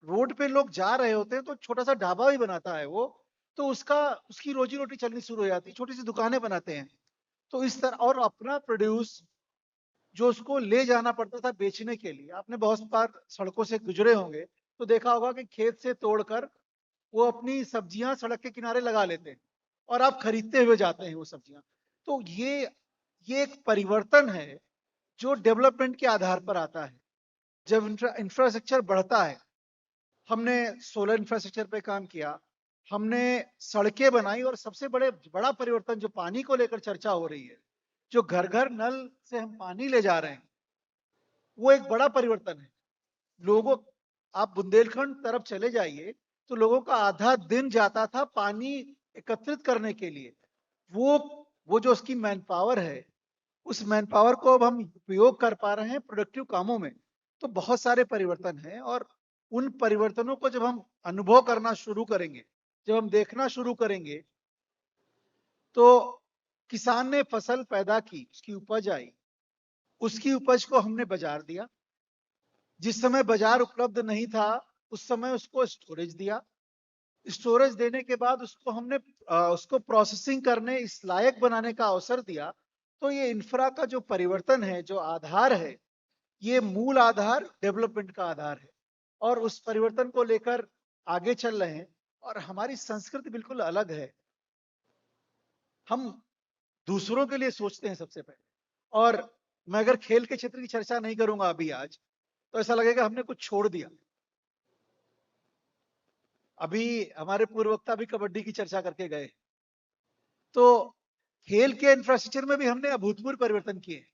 रोड पे लोग जा रहे होते हैं तो छोटा सा ढाबा भी बनाता है वो, तो उसकी रोजी रोटी चलनी शुरू हो जाती है, छोटी सी दुकानें बनाते हैं। तो इस तरह, और अपना प्रोड्यूस जो उसको ले जाना पड़ता था बेचने के लिए, आपने बहुत बार सड़कों से गुजरे होंगे तो देखा होगा कि खेत से तोड़कर वो अपनी सब्जियां सड़क के किनारे लगा लेते हैं और आप खरीदते हुए जाते हैं वो सब्जियां। तो ये एक परिवर्तन है जो डेवलपमेंट के आधार पर आता है। जब इंफ्रास्ट्रक्चर बढ़ता है, हमने सोलर इंफ्रास्ट्रक्चर पे काम किया, हमने सड़कें बनाई, और सबसे बड़ा परिवर्तन जो पानी को लेकर चर्चा हो रही है, जो घर घर नल से हम पानी ले जा रहे हैं, वो एक बड़ा परिवर्तन है। लोगों, आप बुंदेलखंड तरफ चले जाइए तो लोगों का आधा दिन जाता था पानी एकत्रित करने के लिए। वो जो उसकी मैन पावर है, उस मैन पावर को अब हम उपयोग कर पा रहे हैं प्रोडक्टिव कामों में। तो बहुत सारे परिवर्तन हैं, और उन परिवर्तनों को जब हम अनुभव करना शुरू करेंगे, जब हम देखना शुरू करेंगे, तो किसान ने फसल पैदा की, उसकी उपज आई, उसकी उपज को हमने बाजार दिया। जिस समय बाजार उपलब्ध नहीं था उस समय उसको स्टोरेज दिया। स्टोरेज देने के बाद उसको हमने उसको प्रोसेसिंग करने, इस लायक बनाने का अवसर दिया। तो ये इंफ्रा का जो परिवर्तन है, जो आधार है, ये मूल आधार डेवलपमेंट का आधार है, और उस परिवर्तन को लेकर आगे चल रहे हैं। और हमारी संस्कृति बिल्कुल अलग है। हम दूसरों के लिए सोचते हैं सबसे पहले। और मैं अगर खेल के क्षेत्र की चर्चा नहीं करूंगा अभी आज, तो ऐसा लगेगा हमने कुछ छोड़ दिया। अभी हमारे पूर्व वक्ता भी कबड्डी की चर्चा करके गए, तो खेल के इंफ्रास्ट्रक्चर में भी हमने अभूतपूर्व परिवर्तन किए।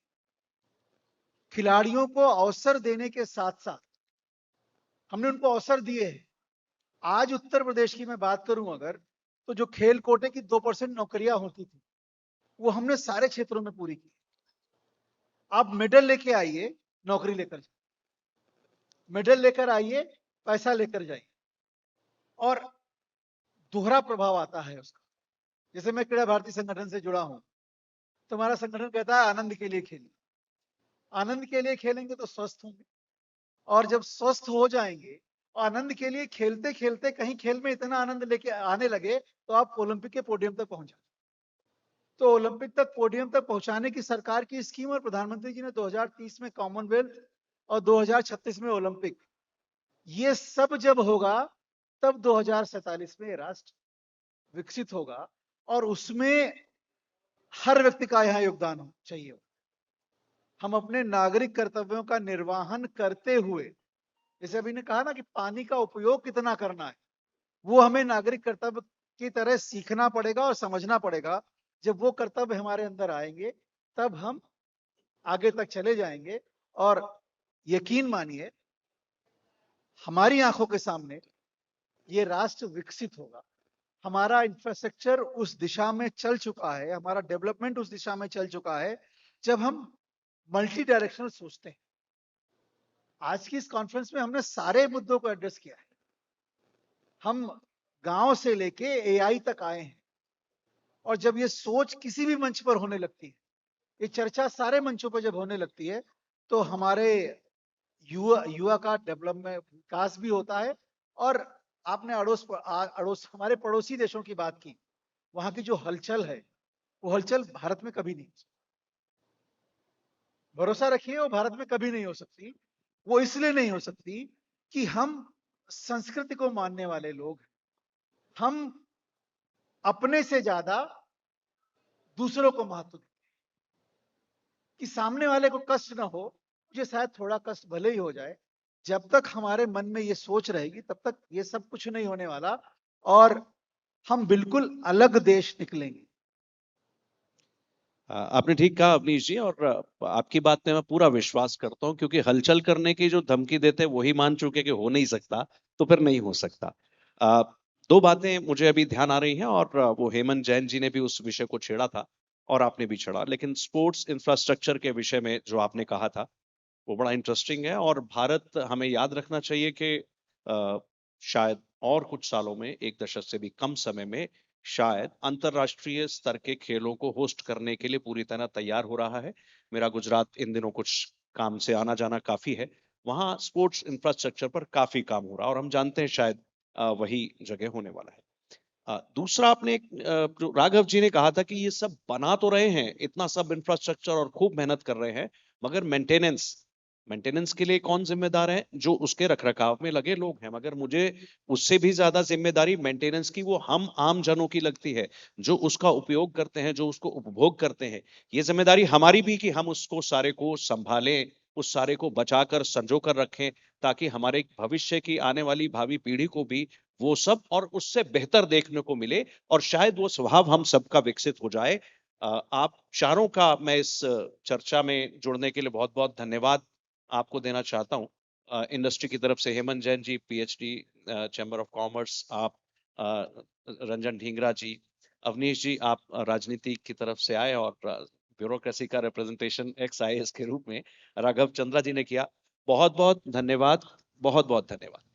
खिलाड़ियों को अवसर देने के साथ साथ हमने उनको अवसर दिए हैं। आज उत्तर प्रदेश की मैं बात करूं अगर, तो जो खेल कोटे की 2% नौकरियां होती थी, वो हमने सारे क्षेत्रों में पूरी की। आप मेडल लेके आइए, नौकरी लेकर जाइए, मेडल लेकर आइए, पैसा लेकर जाइए, और दोहरा प्रभाव आता है उसका। जैसे मैं क्रीड़ा भारती संगठन से जुड़ा हूं, तो हमारा संगठन कहता है आनंद के लिए खेलिए। आनंद के लिए खेलेंगे तो स्वस्थ होंगे, और जब स्वस्थ हो जाएंगे, आनंद के लिए खेलते खेलते कहीं खेल में इतना आनंद लेके आने लगे तो आप ओलंपिक के पोडियम तक पहुंच जाए। तो ओलंपिक तक, पोडियम तक पहुंचाने की सरकार की स्कीम, और प्रधानमंत्री जी ने 2030 में कॉमनवेल्थ और 2036 में ओलंपिक, ये सब जब होगा तब 2047 में राष्ट्र विकसित होगा, और उसमें हर व्यक्ति का यहाँ योगदान चाहिए। हम अपने नागरिक कर्तव्यों का निर्वहन करते हुए, जैसे अभी ने कहा ना कि पानी का उपयोग कितना करना है, वो हमें नागरिक कर्तव्य की तरह सीखना पड़ेगा और समझना पड़ेगा। जब वो कर्तव्य हमारे अंदर आएंगे तब हम आगे तक चले जाएंगे। और यकीन मानिए, हमारी आंखों के सामने ये राष्ट्र विकसित होगा। हमारा इंफ्रास्ट्रक्चर उस दिशा में चल चुका है, हमारा डेवलपमेंट उस दिशा में चल चुका है जब हम मल्टी डायरेक्शनल सोचते हैं। आज की इस कॉन्फ्रेंस में हमने सारे मुद्दों को एड्रेस किया है। हम गांव से लेके एआई तक आए हैं, और जब ये सोच किसी भी मंच पर होने लगती है, ये चर्चा सारे मंचों पर जब होने लगती है, तो हमारे युवा का डेवलपमेंट विकास भी होता है। और आपने अड़ोस हमारे पड़ोसी देशों की बात की, वहां की जो हलचल है, वो हलचल भारत में कभी नहीं हो सकती। भरोसा रखिए, वो भारत में कभी नहीं हो सकती। वो इसलिए नहीं हो सकती कि हम संस्कृति को मानने वाले लोग हैं। हम अपने से ज्यादा दूसरों को महत्व देते हैं, कि सामने वाले को कष्ट ना हो, मुझे शायद थोड़ा कष्ट भले ही हो जाए। जब तक हमारे मन में ये सोच रहेगी, तब तक ये सब कुछ नहीं होने वाला, और हम बिल्कुल अलग देश निकलेंगे। आपने ठीक कहा अवनीश जी, और आपकी बात में मैं पूरा विश्वास करता हूं, क्योंकि हलचल करने की जो धमकी देते हैं वही मान चुके कि हो नहीं सकता, तो फिर नहीं हो सकता। दो बातें मुझे अभी ध्यान आ रही हैं, और वो हेमंत जैन जी ने भी उस विषय को छेड़ा था और आपने भी छेड़ा, लेकिन स्पोर्ट्स इंफ्रास्ट्रक्चर के विषय में जो आपने कहा था वो बड़ा इंटरेस्टिंग है। और भारत, हमें याद रखना चाहिए कि शायद और कुछ सालों में, एक दशक से भी कम समय में, शायद अंतरराष्ट्रीय स्तर के खेलों को होस्ट करने के लिए पूरी तरह तैयार हो रहा है। मेरा गुजरात इन दिनों कुछ काम से आना जाना काफी है, वहां स्पोर्ट्स इंफ्रास्ट्रक्चर पर काफी काम हो रहा है, और हम जानते हैं शायद वही जगह होने वाला है। दूसरा, आपने जो राघव जी ने कहा था कि ये सब बना तो रहे हैं, इतना सब इंफ्रास्ट्रक्चर और खूब मेहनत कर रहे हैं, मगर मेंटेनेंस मेंटेनेंस के लिए कौन जिम्मेदार है? जो उसके रखरखाव में लगे लोग हैं। मगर मुझे उससे भी ज्यादा जिम्मेदारी मेंटेनेंस की वो हम आम जनों की लगती है, जो उसका उपयोग करते हैं, जो उसको उपभोग करते हैं। ये जिम्मेदारी हमारी भी कि हम उसको सारे को संभालें, उस सारे को बचाकर संजो कर रखें, ताकि हमारे भविष्य की आने वाली भावी पीढ़ी को भी वो सब और उससे बेहतर देखने को मिले, और शायद वो स्वभाव हम सबका विकसित हो जाए। आप चारों का मैं इस चर्चा में जुड़ने के लिए बहुत बहुत धन्यवाद आपको देना चाहता हूं। इंडस्ट्री की तरफ से Hemant Jain ji, PhD, chamber of commerce, आप रंजन ढींगरा जी, अवनीश जी, आप राजनीति की तरफ से आए और ब्यूरोक्रेसी का रिप्रेजेंटेशन एक्स आईएएस के रूप में राघव चंद्रा जी ने किया। बहुत बहुत धन्यवाद, बहुत बहुत धन्यवाद।